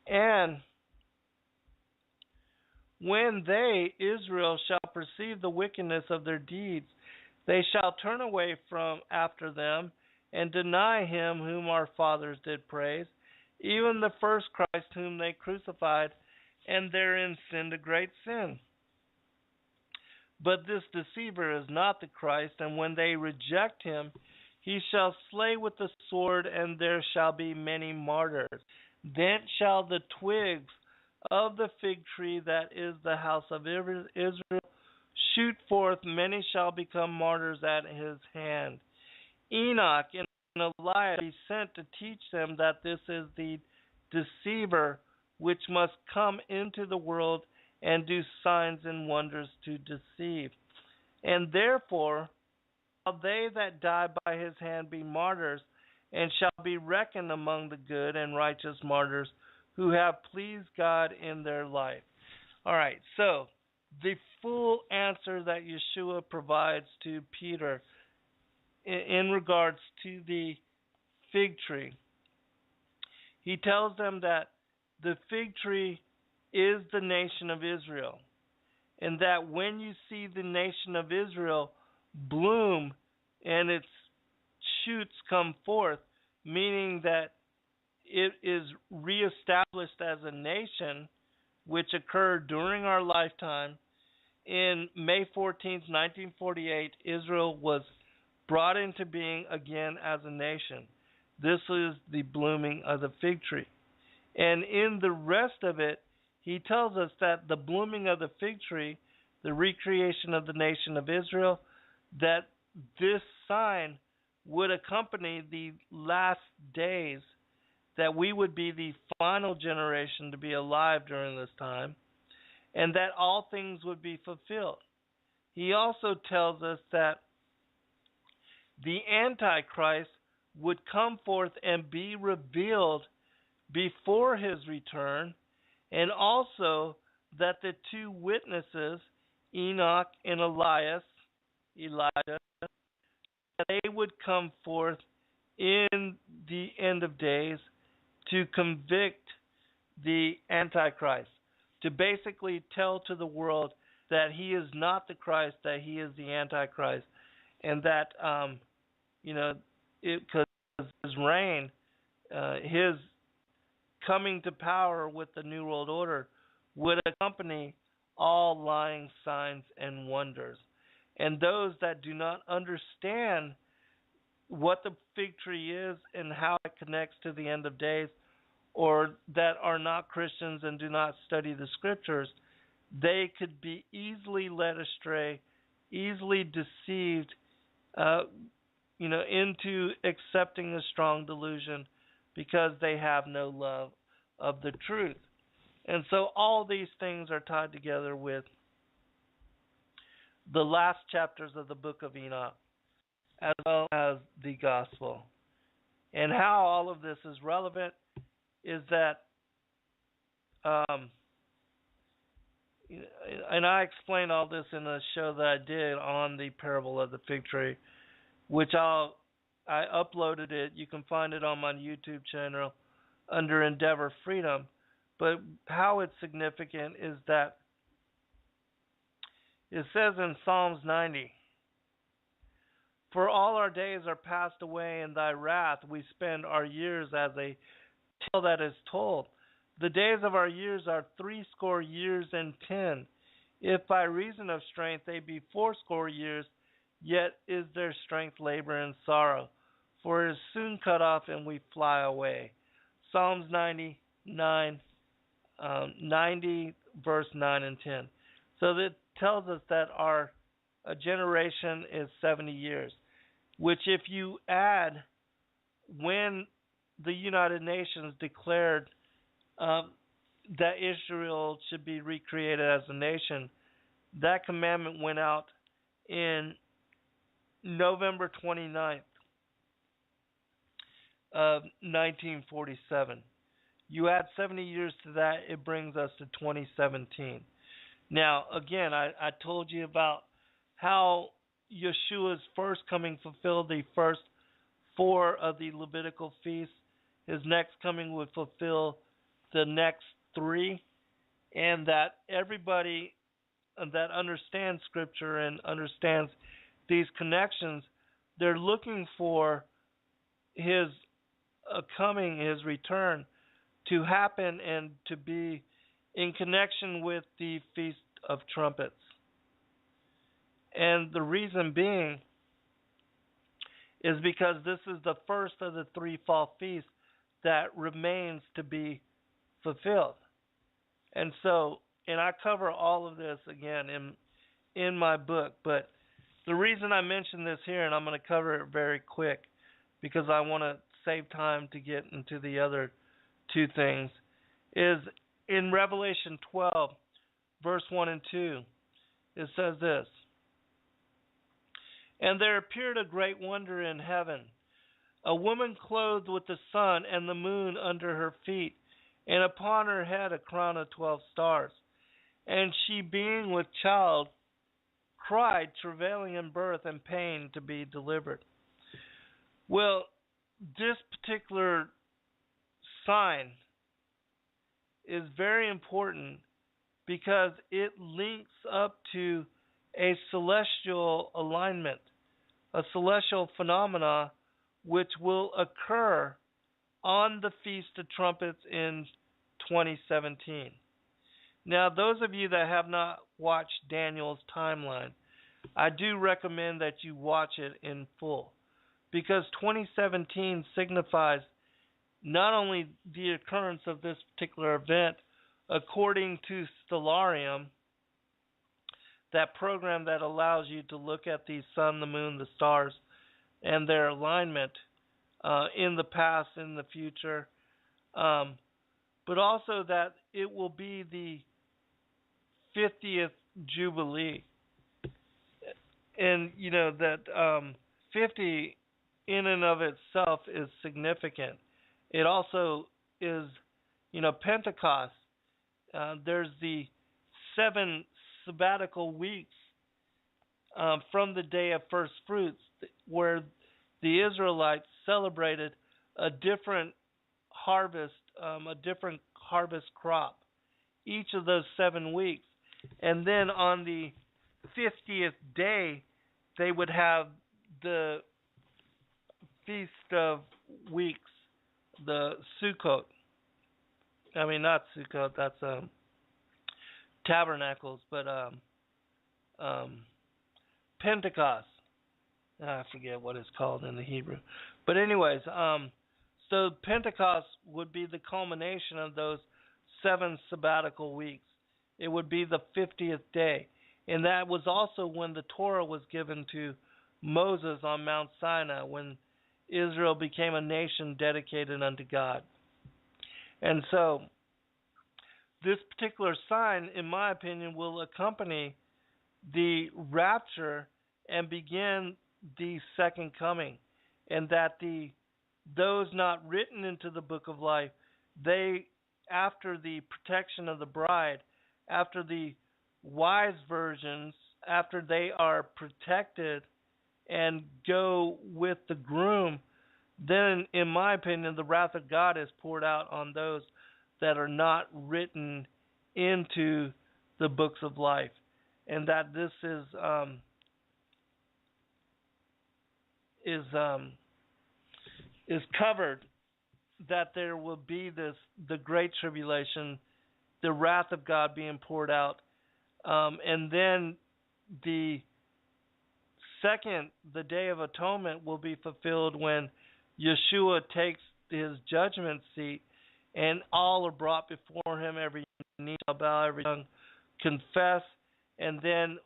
Speaker 1: And when they, Israel, shall perceive the wickedness of their deeds, they shall turn away from after them, and deny him whom our fathers did praise, even the first Christ whom they crucified, and therein sinned a great sin. But this deceiver is not the Christ, and when they reject him, he shall slay with the sword, and there shall be many martyrs. Then shall the twigs of the fig tree that is the house of Israel shoot forth, many shall become martyrs at his hand. Enoch and Elijah be sent to teach them that this is the deceiver which must come into the world and do signs and wonders to deceive. And therefore shall they that die by his hand be martyrs, and shall be reckoned among the good and righteous martyrs who have pleased God in their life. All right, so the full answer that Yeshua provides to Peter in regards to the fig tree, he tells them that the fig tree is the nation of Israel, and that when you see the nation of Israel bloom and its shoots come forth, meaning that it is reestablished as a nation, which occurred during our lifetime. In May 14th, 1948, Israel was brought into being again as a nation. This is the blooming of the fig tree. And in the rest of it, he tells us that the blooming of the fig tree, the recreation of the nation of Israel, that this sign would accompany the last days, that we would be the final generation to be alive during this time, and that all things would be fulfilled. He also tells us that the Antichrist would come forth and be revealed before his return, and also that the two witnesses, Enoch and Elijah, that they would come forth in the end of days to convict the Antichrist, to basically tell to the world that he is not the Christ, that he is the Antichrist, and that because his reign, his coming to power with the New World Order would accompany all lying signs and wonders. And those that do not understand what the fig tree is and how it connects to the end of days, or that are not Christians and do not study the scriptures, they could be easily led astray, easily deceived, into accepting a strong delusion because they have no love of the truth. And so all these things are tied together with the last chapters of the book of Enoch, as well as the gospel. And how all of this is relevant is that, and I explained all this in a show that I did on the parable of the fig tree, which I uploaded it. You can find it on my YouTube channel under Endeavor Freedom. But how it's significant is that it says in Psalms 90, "For all our days are passed away in thy wrath, we spend our years as a tale that is told. The days of our years are 80 years and 10. If by reason of strength they be 80 years, yet is their strength labor and sorrow. For it is soon cut off and we fly away." Psalms 90 verse 9 and 10. So that tells us that our generation is 70 years, which if you add when the United Nations declared that Israel should be recreated as a nation, that commandment went out in November 29th of 1947. You add 70 years to that, it brings us to 2017. Now, again, I told you about how Yeshua's first coming fulfilled the first 4 of the Levitical feasts. His next coming would fulfill the next 3, and that everybody that understands Scripture and understands these connections, they're looking for his coming, his return, to happen and to be in connection with the Feast of Trumpets. And the reason being is because this is the first of the 3 fall feasts that remains to be fulfilled. And so, and I cover all of this again in my book, but the reason I mention this here, and I'm going to cover it very quick because I want to save time to get into the other 2 things, is in Revelation 12, verse 1 and 2, it says this: "And there appeared a great wonder in heaven, a woman clothed with the sun and the moon under her feet, and upon her head a crown of 12 stars. And she, being with child, cried, travailing in birth and pain to be delivered." Well, this particular sign is very important because it links up to a celestial alignment, a celestial phenomena which will occur on the Feast of Trumpets in 2017. Now, those of you that have not watched Daniel's timeline, I do recommend that you watch it in full, because 2017 signifies not only the occurrence of this particular event according to Stellarium, that program that allows you to look at the sun, the moon, the stars, and their alignment in the past, in the future, but also that it will be the 50th Jubilee. And, that 50 in and of itself is significant. It also is, Pentecost. There's the 7 sabbatical weeks from the day of first fruits, where the Israelites celebrated a different harvest crop each of those 7 weeks. And then on the 50th day, they would have the Feast of Weeks, the Sukkot. I mean, not Sukkot, that's Tabernacles, but Pentecost. I forget what it's called in the Hebrew. But anyways, so Pentecost would be the culmination of those 7 sabbatical weeks. It would be the 50th day. And that was also when the Torah was given to Moses on Mount Sinai, when Israel became a nation dedicated unto God. And so, this particular sign, in my opinion, will accompany the rapture and begin the second coming. And that those not written into the book of life, they, after the protection of the bride, after the wise virgins, after they are protected and go with the groom, then, in my opinion, the wrath of God is poured out on those that are not written into the books of life. And that this is covered, that there will be the great tribulation, the wrath of God being poured out, and then the Day of Atonement will be fulfilled when Yeshua takes his judgment seat, and all are brought before him, every knee shall bow, every tongue confess, and then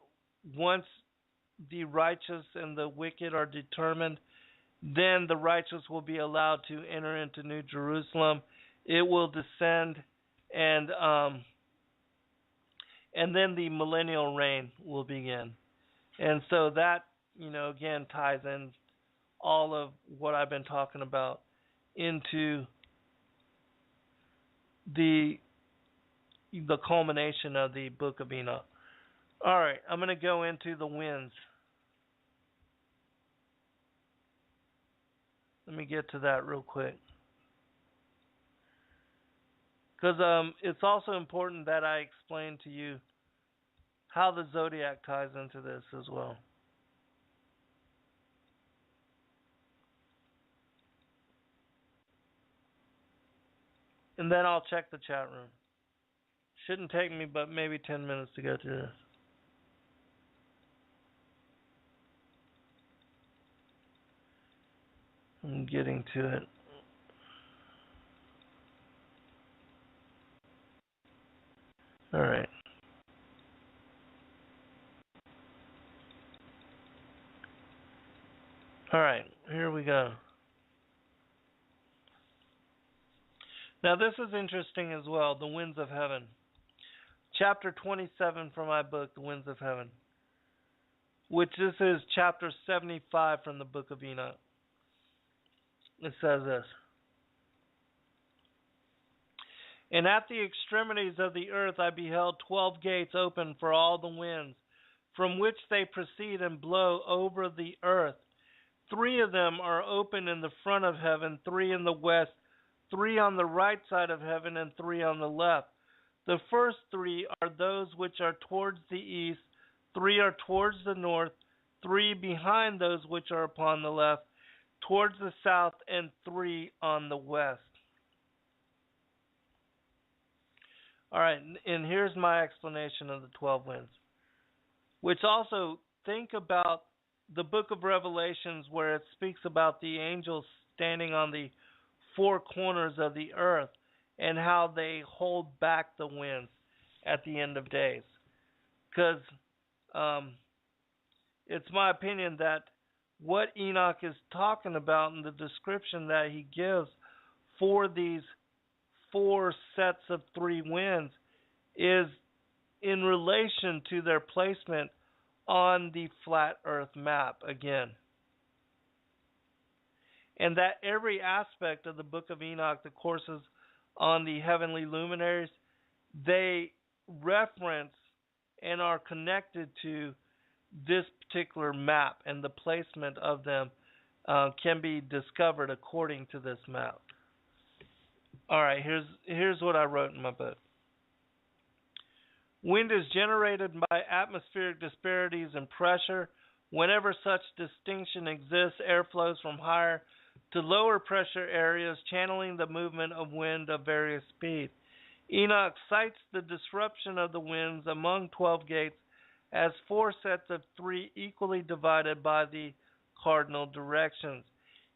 Speaker 1: once the righteous and the wicked are determined, then the righteous will be allowed to enter into New Jerusalem. It will descend, and then the millennial reign will begin. And so that, again, ties in all of what I've been talking about into the culmination of the book of Enoch. All right, I'm going to go into the winds. Let me get to that real quick. Because it's also important that I explain to you how the zodiac ties into this as well. And then I'll check the chat room. Shouldn't take me but maybe 10 minutes to go through this. I'm getting to it. All right. All right, here we go. Now this is interesting as well, the winds of heaven. Chapter 27 from my book, The Winds of Heaven, which this is chapter 75 from the book of Enoch. It says this: And at the extremities of the earth I beheld 12 gates open for all the winds, from which they proceed and blow over the earth. 3 of them are open in the front of heaven, 3 in the west, 3 on the right side of heaven, and 3 on the left. The first 3 are those which are towards the east, 3 are towards the north, 3 behind those which are upon the left, towards the south, and 3 on the west. All right, and here's my explanation of the 12 winds. Which also, think about the book of Revelations where it speaks about the angels standing on the 4 corners of the earth and how they hold back the winds at the end of days. Because it's my opinion that what Enoch is talking about in the description that he gives for these 4 sets of 3 winds is in relation to their placement on the flat earth map again. And that every aspect of the book of Enoch, the courses on the heavenly luminaries, they reference and are connected to this particular map, and the placement of them can be discovered according to this map. All right, here's what I wrote in my book. Wind is generated by atmospheric disparities in pressure. Whenever such distinction exists, air flows from higher to lower pressure areas, channeling the movement of wind of various speed. Enoch cites the disruption of the winds among 12 gates as 4 sets of 3 equally divided by the cardinal directions.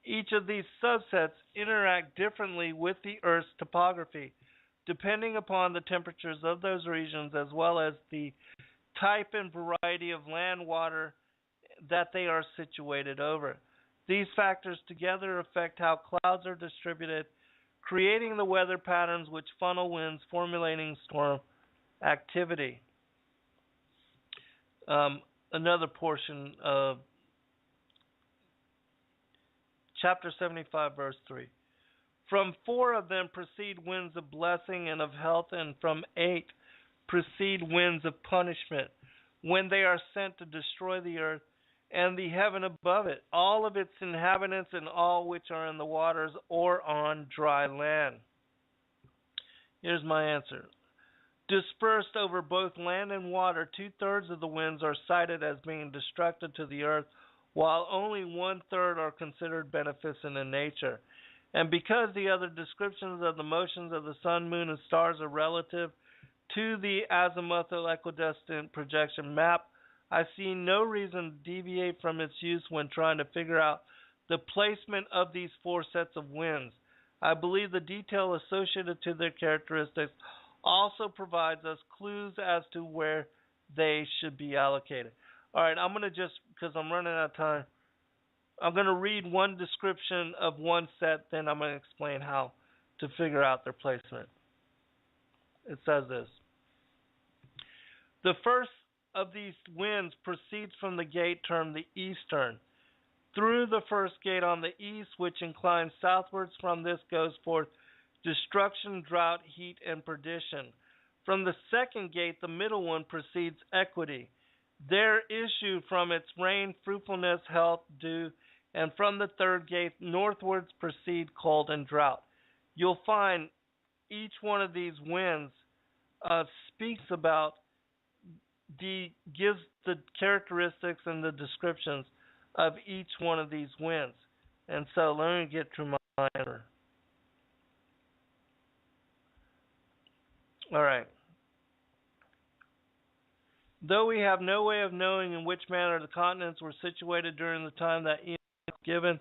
Speaker 1: Each of these subsets interact differently with the Earth's topography, depending upon the temperatures of those regions as well as the type and variety of land water that they are situated over. These factors together affect how clouds are distributed, creating the weather patterns which funnel winds, formulating storm activity. Another portion of chapter 75, verse 3. From 4 of them proceed winds of blessing and of health, and from 8 proceed winds of punishment, when they are sent to destroy the earth and the heaven above it, all of its inhabitants, and all which are in the waters or on dry land. Here's my answer. Dispersed over both land and water, 2/3 of the winds are cited as being destructive to the earth, while only 1/3 are considered beneficent in nature. And because the other descriptions of the motions of the sun, moon, and stars are relative to the azimuthal equidistant projection map, I see no reason to deviate from its use when trying to figure out the placement of these 4 sets of winds. I believe the detail associated to their characteristics also provides us clues as to where they should be allocated. All right, I'm going to just, because I'm running out of time, I'm going to read one description of one set, then I'm going to explain how to figure out their placement. It says this. The first of these winds proceeds from the gate termed the eastern. Through the first gate on the east, which inclines southwards, from this goes forth destruction, drought, heat, and perdition. From the second gate, the middle one, proceeds equity. There issue from its rain, fruitfulness, health, dew, and from the third gate northwards proceed cold and drought. You'll find each one of these winds speaks about gives the characteristics and the descriptions of each one of these winds. And so let me get to my answer. All right. Though we have no way of knowing in which manner the continents were situated during the time that Enoch was given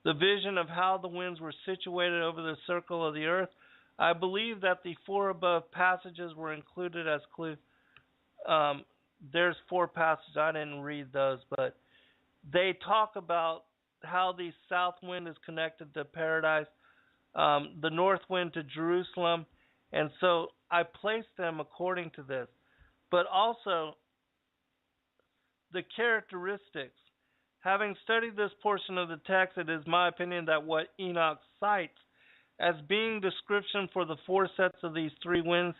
Speaker 1: the vision of how the winds were situated over the circle of the earth, I believe that the 4 above passages were included as clue. There's 4 passages, I didn't read those, but they talk about how the south wind is connected to paradise, the north wind to Jerusalem, and so I placed them according to this. But also, the characteristics. Having studied this portion of the text, it is my opinion that what Enoch cites as being description for the 4 sets of these 3 winds,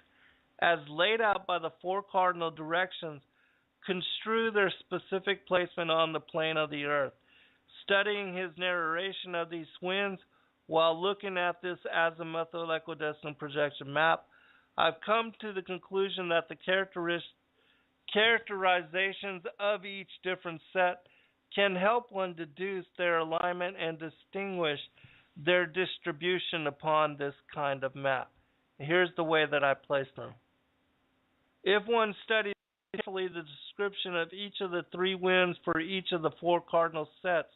Speaker 1: as laid out by the 4 cardinal directions, construe their specific placement on the plane of the earth. Studying his narration of these winds while looking at this azimuthal equidistant projection map, I've come to the conclusion that the characterizations of each different set can help one deduce their alignment and distinguish their distribution upon this kind of map. Here's the way that I place them. If one studies carefully the description of each of the 3 winds for each of the 4 cardinal sets,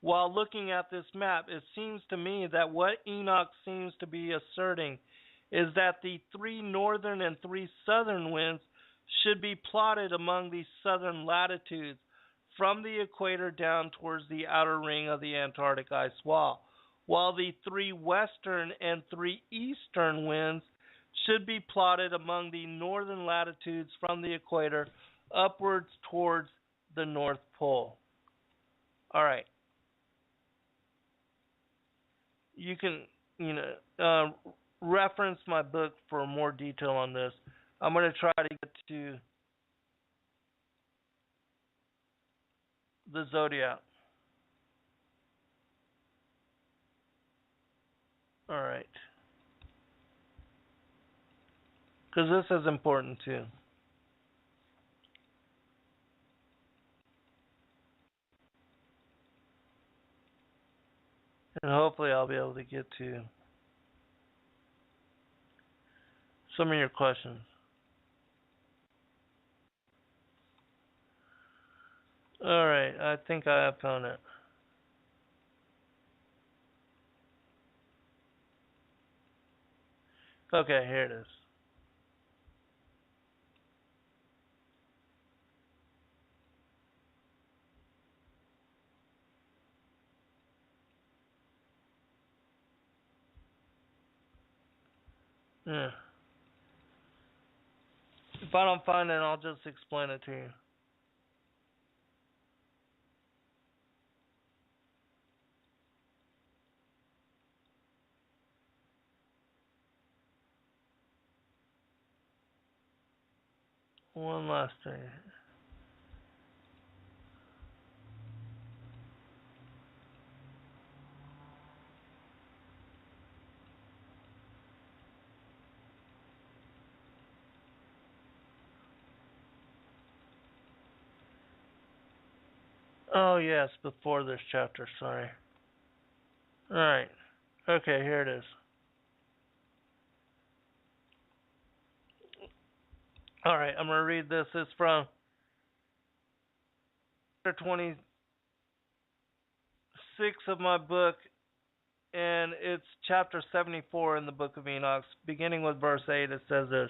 Speaker 1: while looking at this map, it seems to me that what Enoch seems to be asserting is that the 3 northern and 3 southern winds should be plotted among the southern latitudes from the equator down towards the outer ring of the Antarctic ice wall, while the 3 western and 3 eastern winds should be plotted among the northern latitudes from the equator upwards towards the North Pole. All right. You can, reference my book for more detail on this. I'm going to try to get to the zodiac. All right. Because this is important too. And hopefully I'll be able to get to some of your questions. All right. I think I have found it. Okay, here it is. Yeah. If I don't find it, I'll just explain it to you. One last thing. Oh, yes, before this chapter, sorry. Alright. Okay, here it is. Alright, I'm going to read this. It's from chapter 26 of my book, and it's chapter 74 in the book of Enoch. Beginning with verse 8, it says this.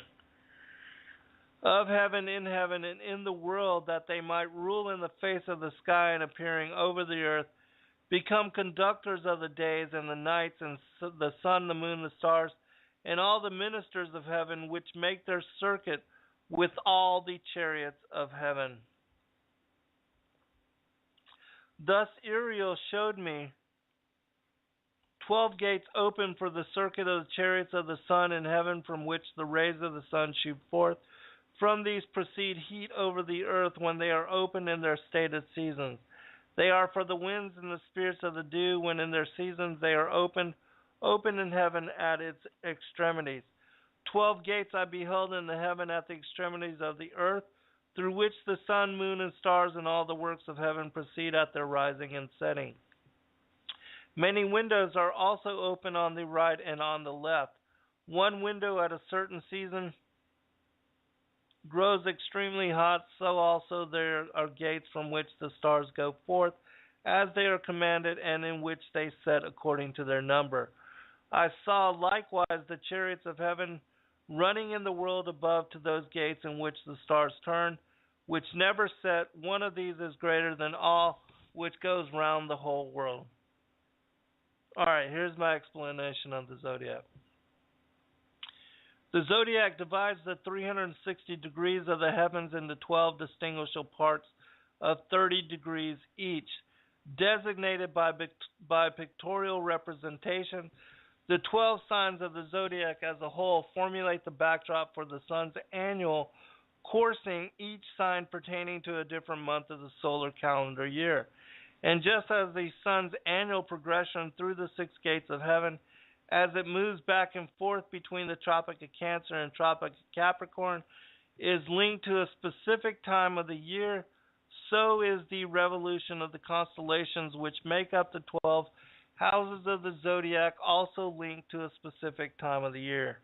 Speaker 1: Of heaven, and in the world, that they might rule in the face of the sky and appearing over the earth, become conductors of the days and the nights, and the sun, the moon, the stars, and all the ministers of heaven, which make their circuit with all the chariots of heaven. Thus Uriel showed me 12 gates open for the circuit of the chariots of the sun in heaven, from which the rays of the sun shoot forth. From these proceed heat over the earth when they are open in their stated seasons. They are for the winds and the spirits of the dew, when in their seasons they are open in heaven at its extremities. 12 gates I beheld in the heaven at the extremities of the earth, through which the sun, moon, and stars and all the works of heaven proceed at their rising and setting. Many windows are also open on the right and on the left. One window at a certain season grows extremely hot, so also there are gates from which the stars go forth, as they are commanded, and in which they set according to their number. I saw likewise the chariots of heaven running in the world above to those gates in which the stars turn, which never set. One of these is greater than all, which goes round the whole world. Alright, here's my explanation of the zodiac. The zodiac divides the 360 degrees of the heavens into 12 distinguishable parts of 30 degrees each, designated by pictorial representation. The 12 signs of the zodiac as a whole formulate the backdrop for the sun's annual coursing, each sign pertaining to a different month of the solar calendar year. And just as the sun's annual progression through the 6 gates of heaven, as it moves back and forth between the Tropic of Cancer and Tropic of Capricorn, is linked to a specific time of the year, so is the revolution of the constellations which make up the 12 houses of the zodiac also linked to a specific time of the year.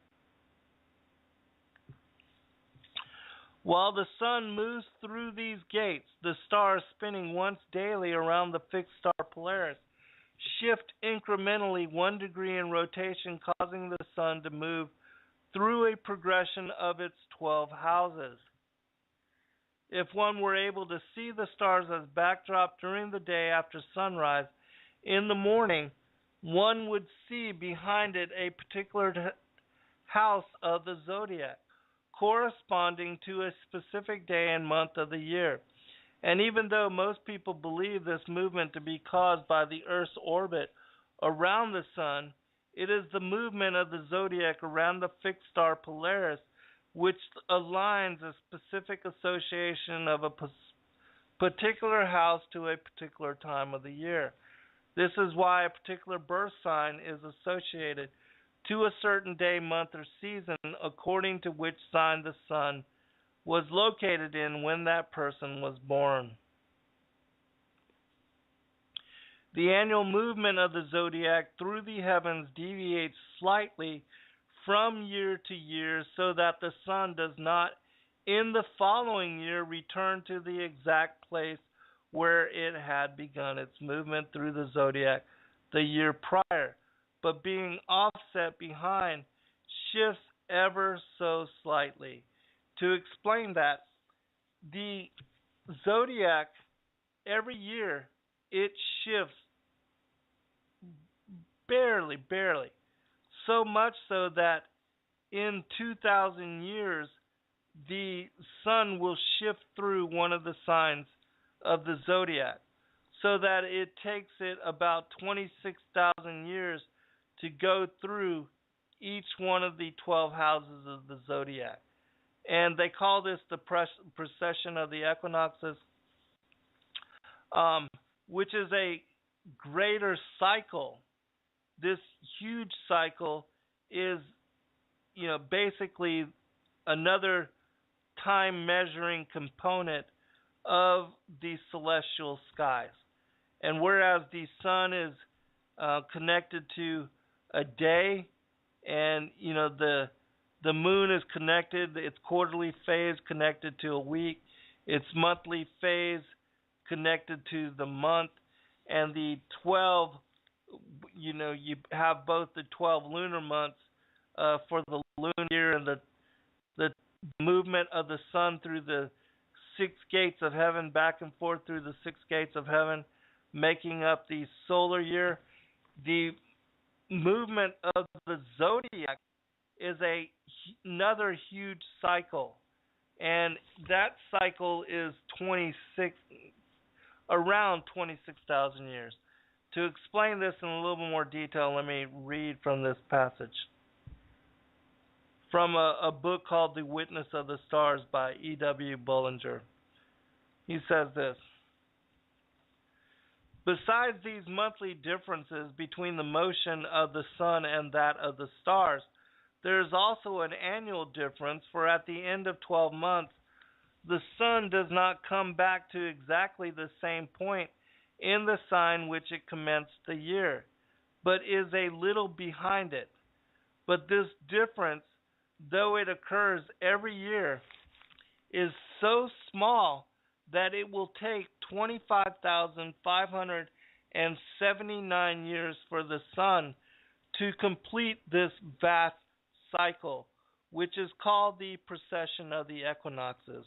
Speaker 1: While the sun moves through these gates, the stars spinning once daily around the fixed star Polaris shift incrementally 1 degree in rotation, causing the sun to move through a progression of its 12 houses. If one were able to see the stars as backdrop during the day after sunrise, in the morning, one would see behind it a particular house of the zodiac, corresponding to a specific day and month of the year. And even though most people believe this movement to be caused by the Earth's orbit around the sun, it is the movement of the zodiac around the fixed star Polaris which aligns a specific association of a particular house to a particular time of the year. This is why a particular birth sign is associated to a certain day, month, or season according to which sign the sun was located in when that person was born. The annual movement of the zodiac through the heavens deviates slightly from year to year so that the sun does not in the following year return to the exact place where it had begun its movement through the zodiac the year prior, but being offset behind shifts ever so slightly. To explain that, the zodiac every year it shifts barely, so much so that in 2,000 years the sun will shift through one of the signs of the zodiac, so that it takes it about 26,000 years to go through each one of the 12 houses of the zodiac. And they call this the precession of the equinoxes, which is a greater cycle. This huge cycle is, basically another time measuring component of the celestial skies. And whereas the sun is connected to a day, and the moon is connected, its quarterly phase connected to a week, its monthly phase connected to the month, and the 12, you have both the 12 lunar months for the lunar year, and the movement of the sun through the six gates of heaven, back and forth through the six gates of heaven, making up the solar year. The movement of the zodiac is another huge cycle, and that cycle is around 26,000 years. To explain this in a little bit more detail, let me read from this passage from a book called The Witness of the Stars by E.W. Bullinger. He says this: besides these monthly differences between the motion of the sun and that of the stars, there is also an annual difference, for at the end of 12 months, the sun does not come back to exactly the same point in the sign which it commenced the year, but is a little behind it. But this difference, though it occurs every year, is so small that it will take 25,579 years for the sun to complete this vast cycle, which is called the precession of the equinoxes.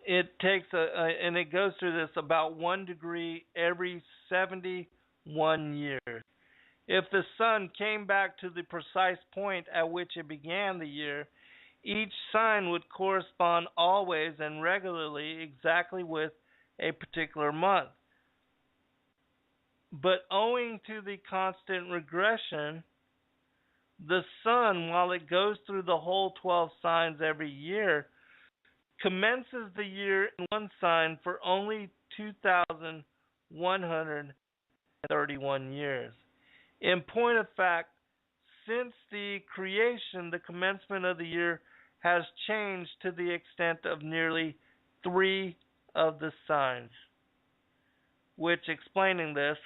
Speaker 1: It takes and it goes through this about 1 degree every 71 years. If the sun came back to the precise point at which it began the year, each sign would correspond always and regularly exactly with a particular month. But owing to the constant regression, the sun, while it goes through the whole 12 signs every year, commences the year in one sign for only 2,131 years. In point of fact, since the creation, the commencement of the year has changed to the extent of nearly 3 of the signs. Which, explaining this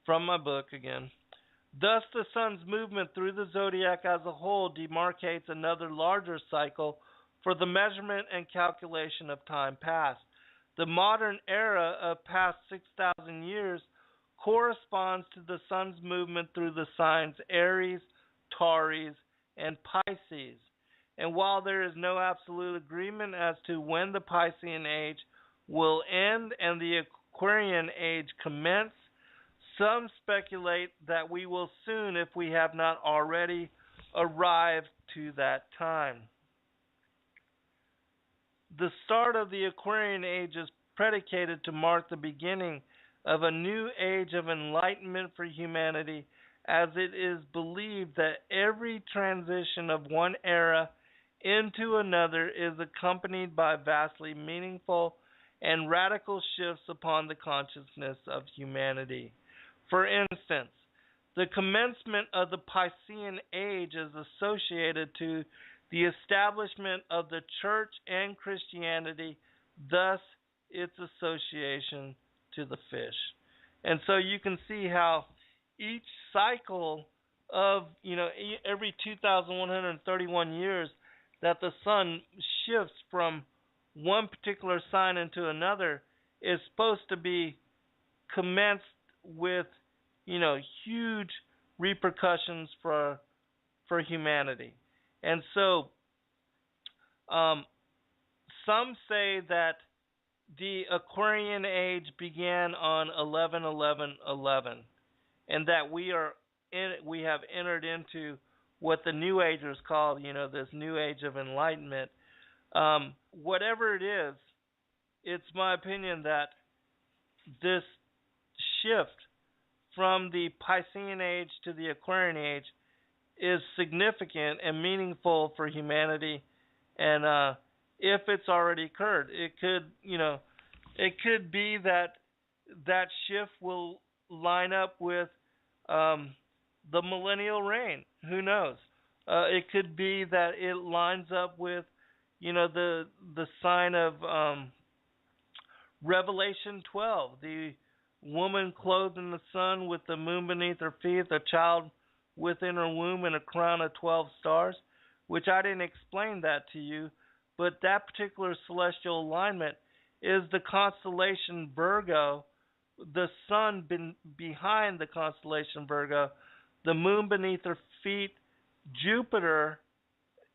Speaker 1: from my book again, thus the sun's movement through the zodiac as a whole demarcates another larger cycle for the measurement and calculation of time past. The modern era of past 6,000 years corresponds to the sun's movement through the signs Aries, Taurus, and Pisces. And while there is no absolute agreement as to when the Piscean age will end and the Aquarian age commence, some speculate that we will soon, if we have not already, arrived to that time. The start of the Aquarian age is predicated to mark the beginning of a new age of enlightenment for humanity as it is believed that every transition of one era into another is accompanied by vastly meaningful and radical shifts upon the consciousness of humanity. For instance, the commencement of the Piscean Age is associated to the establishment of the Church and Christianity, thus its association to the fish. And so you can see how each cycle of, every 2,131 years that the sun shifts from one particular sign into another is supposed to be commenced with, huge repercussions for humanity. And so some say that the Aquarian Age began on 11/11/11, and that we have entered into what the New Agers call, this New Age of Enlightenment. Whatever it is, it's my opinion that this shift from the Piscean Age to the Aquarian Age is significant and meaningful for humanity, and if it's already occurred, it could be that shift will line up with the millennial reign. Who knows? It could be that it lines up with, the sign of Revelation 12, the woman clothed in the sun with the moon beneath her feet, a child within her womb, and a crown of 12 stars, which I didn't explain that to you, but that particular celestial alignment is the constellation Virgo, the sun behind the constellation Virgo, the moon beneath her feet, Jupiter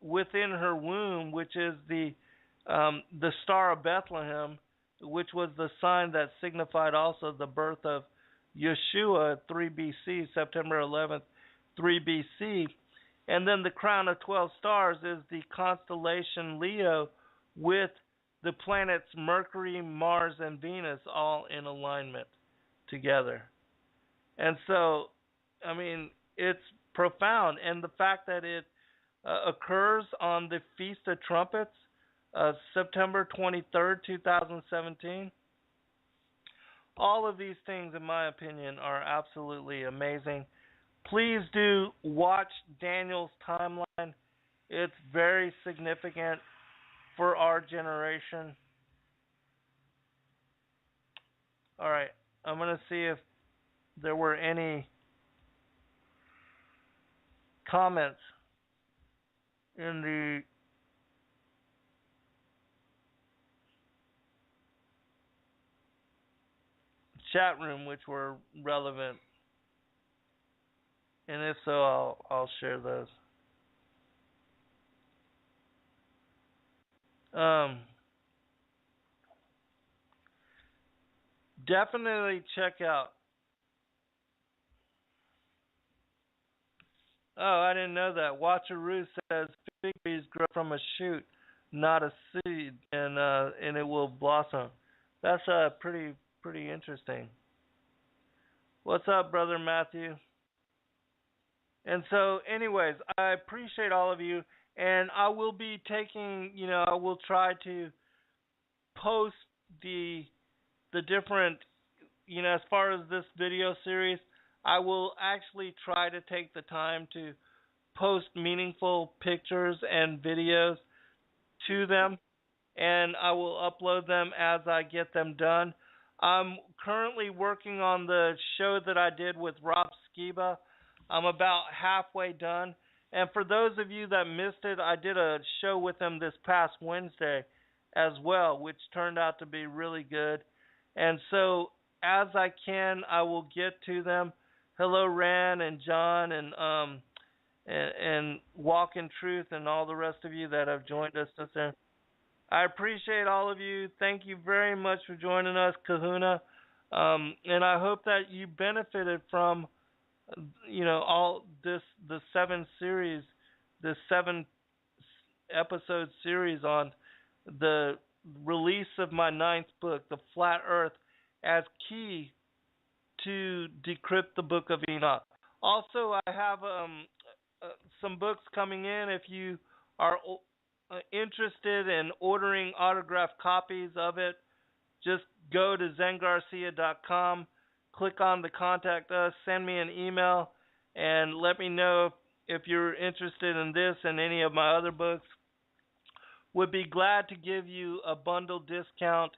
Speaker 1: within her womb, which is the star of Bethlehem, which was the sign that signified also the birth of Yeshua, 3 BC, September 11th, 3 BC. And then the crown of 12 stars is the constellation Leo with the planets Mercury, Mars, and Venus all in alignment together. And so, it's profound. And the fact that it occurs on the Feast of Trumpets, September 23rd, 2017. All of these things, in my opinion, are absolutely amazing. Please do watch Daniel's timeline. It's very significant for our generation. All right, I'm going to see if there were any comments in the chat room which were relevant, and if so, I'll share those. Definitely check out. Oh, I didn't know that. Watcheroo says fig trees grow from a shoot, not a seed, and it will blossom. That's pretty interesting. What's up, brother Matthew? And so, anyways, I appreciate all of you, and I will be taking, I will try to post the different, as far as this video series, I will actually try to take the time to post meaningful pictures and videos to them, and I will upload them as I get them done. I'm currently working on the show that I did with Rob Skiba. I'm about halfway done. And for those of you that missed it, I did a show with him this past Wednesday as well, which turned out to be really good. And so, as I can, I will get to them. Hello, Ran and John and Walk in Truth and all the rest of you that have joined us today. I appreciate all of you. Thank you very much for joining us, Kahuna. And I hope that you benefited from, all this, the 7 episode series on the release of my 9th book, The Flat Earth, as key to decrypt the book of Enoch. Also, I have some books coming in. If you are interested in ordering autographed copies of it, just go to zengarcia.com, click on the contact us, send me an email, and let me know if you're interested in this and any of my other books. Would be glad to give you a bundle discount.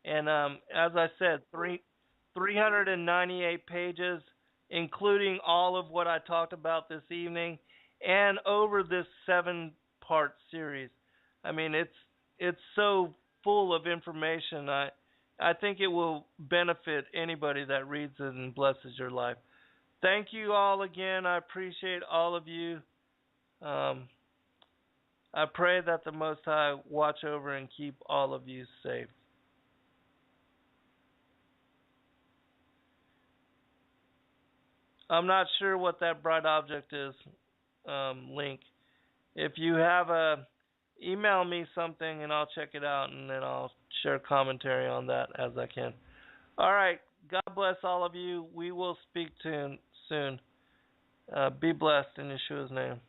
Speaker 1: And as I said, 398 pages, including all of what I talked about this evening, and over this 7-part series. I mean, it's so full of information. I think it will benefit anybody that reads it and blesses your life. Thank you all again. I appreciate all of you. I pray that the Most High watch over and keep all of you safe. I'm not sure what that bright object is, Link. If you have email me something and I'll check it out, and then I'll share commentary on that as I can. All right. God bless all of you. We will speak soon. Be blessed in Yeshua's name.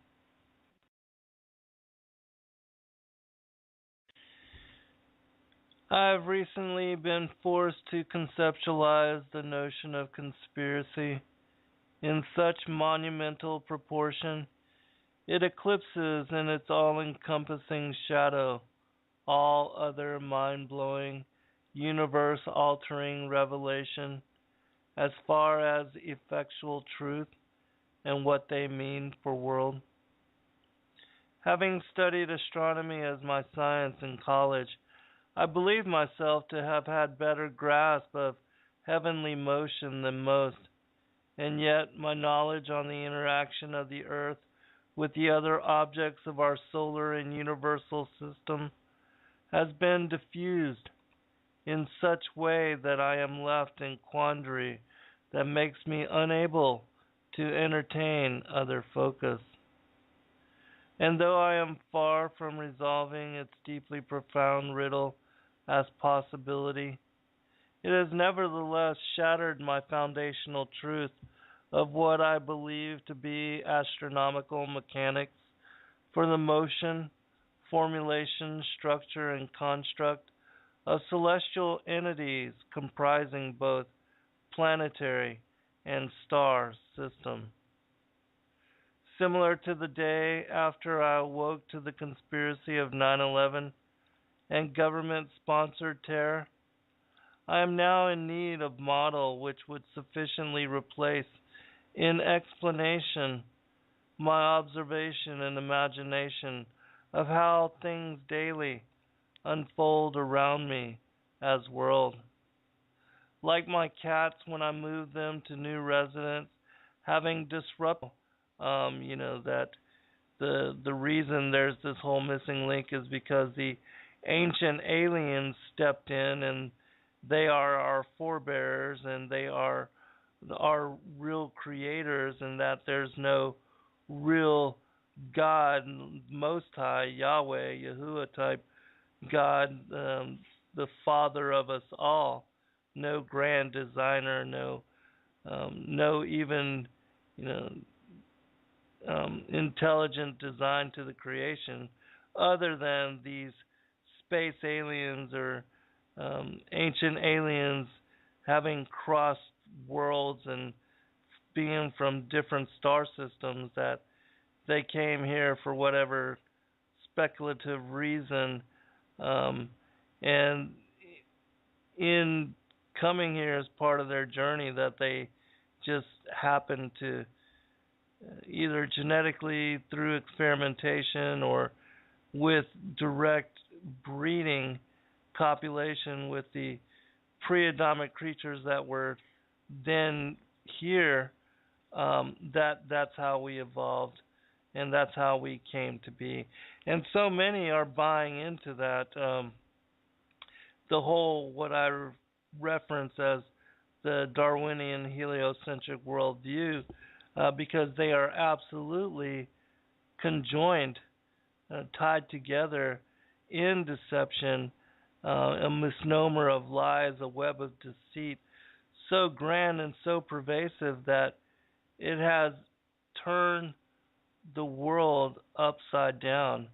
Speaker 1: I've recently been forced to conceptualize the notion of conspiracy in such monumental proportion. It eclipses in its all-encompassing shadow all other mind-blowing, universe-altering revelation as far as effectual truth and what they mean for world. Having studied astronomy as my science in college, I believe myself to have had better grasp of heavenly motion than most, and yet my knowledge on the interaction of the earth with the other objects of our solar and universal system has been diffused in such way that I am left in quandary that makes me unable to entertain other focus. And though I am far from resolving its deeply profound riddle as possibility, it has nevertheless shattered my foundational truth of what I believe to be astronomical mechanics for the motion, formulation, structure, and construct of celestial entities comprising both planetary and star system. Similar to the day after I awoke to the conspiracy of 9/11 and government-sponsored terror, I am now in need of model which would sufficiently replace in explanation my observation and imagination of how things daily unfold around me as world. Like my cats when I move them to new residence, having disrupted, that the reason there's this whole missing link is because the ancient aliens stepped in, and they are our forebears, and they are our real creators, and that there's no real God, Most High, Yahweh, Yahuwah type God, the Father of us all. No grand designer, no even, intelligent design to the creation, other than these space aliens or ancient aliens having crossed worlds and being from different star systems, that they came here for whatever speculative reason, and in coming here as part of their journey, that they just happened to either genetically through experimentation or with direct breeding copulation with the pre-Adamic creatures that were then here, that's how we evolved, and that's how we came to be. And so many are buying into that, the whole, what I reference as the Darwinian heliocentric worldview, because they are absolutely conjoined, tied together in deception, a misnomer of lies, a web of deceit, so grand and so pervasive that it has turned the world upside down,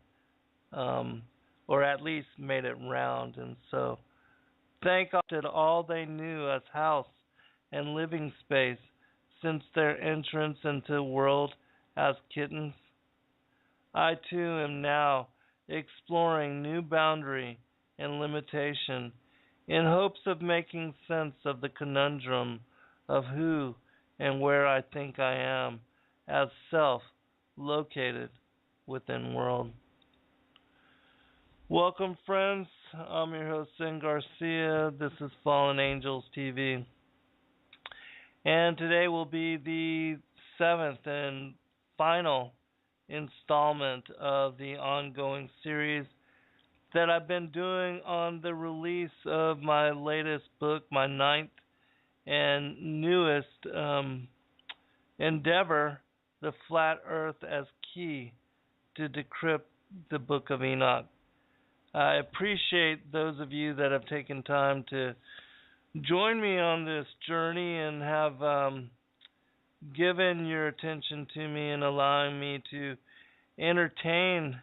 Speaker 1: um, or at least made it round. And so, thank God that all they knew as house and living space since their entrance into the world as kittens. I too am now exploring new boundary and limitation in hopes of making sense of the conundrum of who and where I think I am as self located within world. Welcome, friends. I'm your host, Sin Garcia. This is Fallen Angels TV. And today will be the seventh and final installment of the ongoing series that I've been doing on the release of my latest book, my ninth and newest endeavor, The Flat Earth as Key to Decrypt the Book of Enoch. I appreciate those of you that have taken time to join me on this journey and have given your attention to me and allowing me to entertain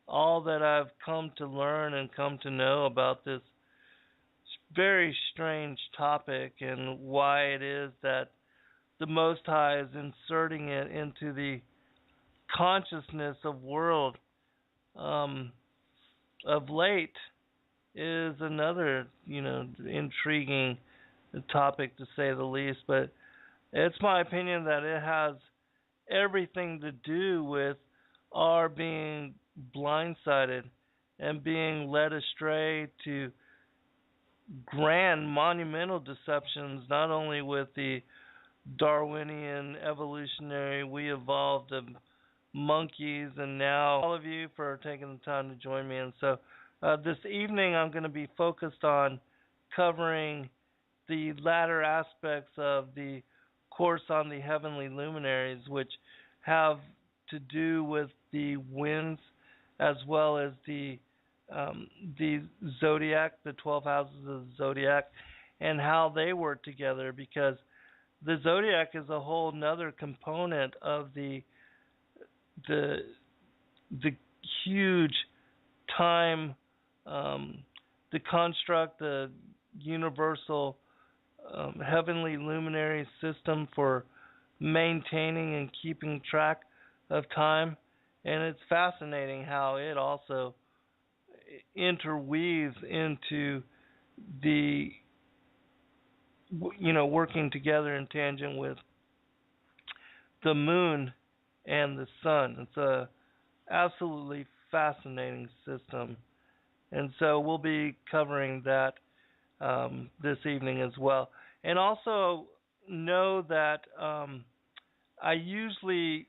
Speaker 1: all that I've come to learn and come to know about this very strange topic and why it is that the Most High is inserting it into the consciousness of world of late is another, intriguing topic to say the least. But it's my opinion that it has everything to do with our being blindsided and being led astray to grand monumental deceptions, not only with the Darwinian evolutionary we evolved of monkeys, and now all of you for taking the time to join me. And so this evening I'm going to be focused on covering the latter aspects of the course on the heavenly luminaries, which have to do with the winds as well as the zodiac, the 12 houses of the zodiac, and how they work together, because the zodiac is a whole nother component of the huge time, the construct, the universal heavenly luminary system for maintaining and keeping track of time. And it's fascinating how it also interweaves into the, working together in tangent with the moon and the sun. It's a absolutely fascinating system. And so we'll be covering that this evening as well. And also know that I usually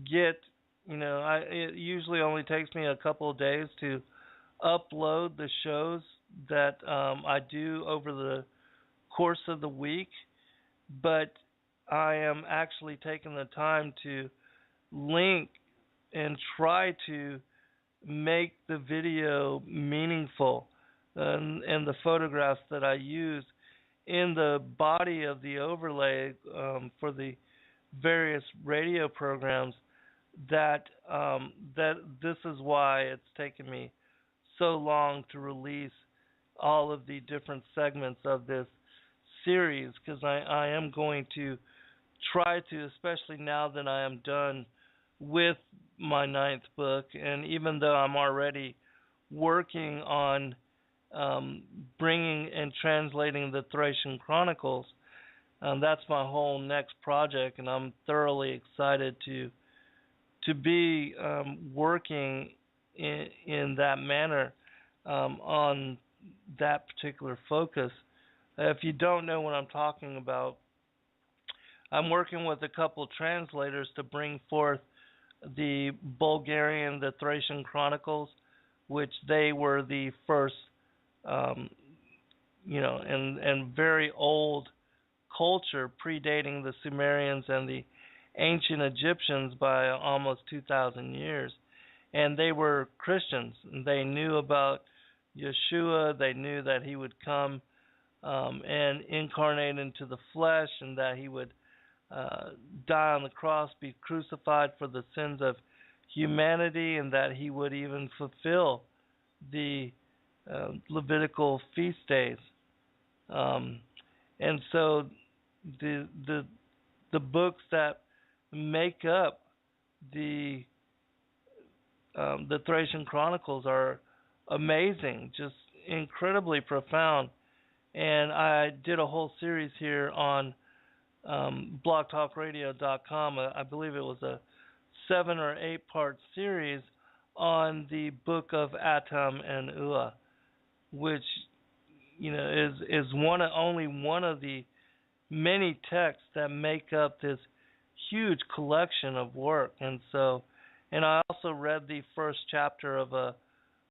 Speaker 1: get, it usually only takes me a couple of days to upload the shows that I do over the course of the week, but I am actually taking the time to link and try to make the video meaningful, and the photographs that I use in the body of the overlay for the various radio programs, that this is why it's taken me so long to release all of the different segments of this series, because I am going to try to, especially now that I am done with my ninth book, and even though I'm already working on bringing and translating the Thracian Chronicles, that's my whole next project, and I'm thoroughly excited to be working in that manner on that particular focus. If you don't know what I'm talking about, I'm working with a couple translators to bring forth the Bulgarian, the Thracian Chronicles, which they were the first, and very old culture, predating the Sumerians and the ancient Egyptians by almost 2,000 years. And they were Christians. They knew about Yeshua. They knew that he would come and incarnate into the flesh, and that he would die on the cross, be crucified for the sins of humanity, and that he would even fulfill the Levitical feast days. And so the books that make up the Thracian Chronicles are amazing, just incredibly profound. And I did a whole series here on blogtalkradio.com. I believe it was a 7 or 8 part series on the book of Atam and Ua, which is only one of the many texts that make up this huge collection of work. And I also read the first chapter of a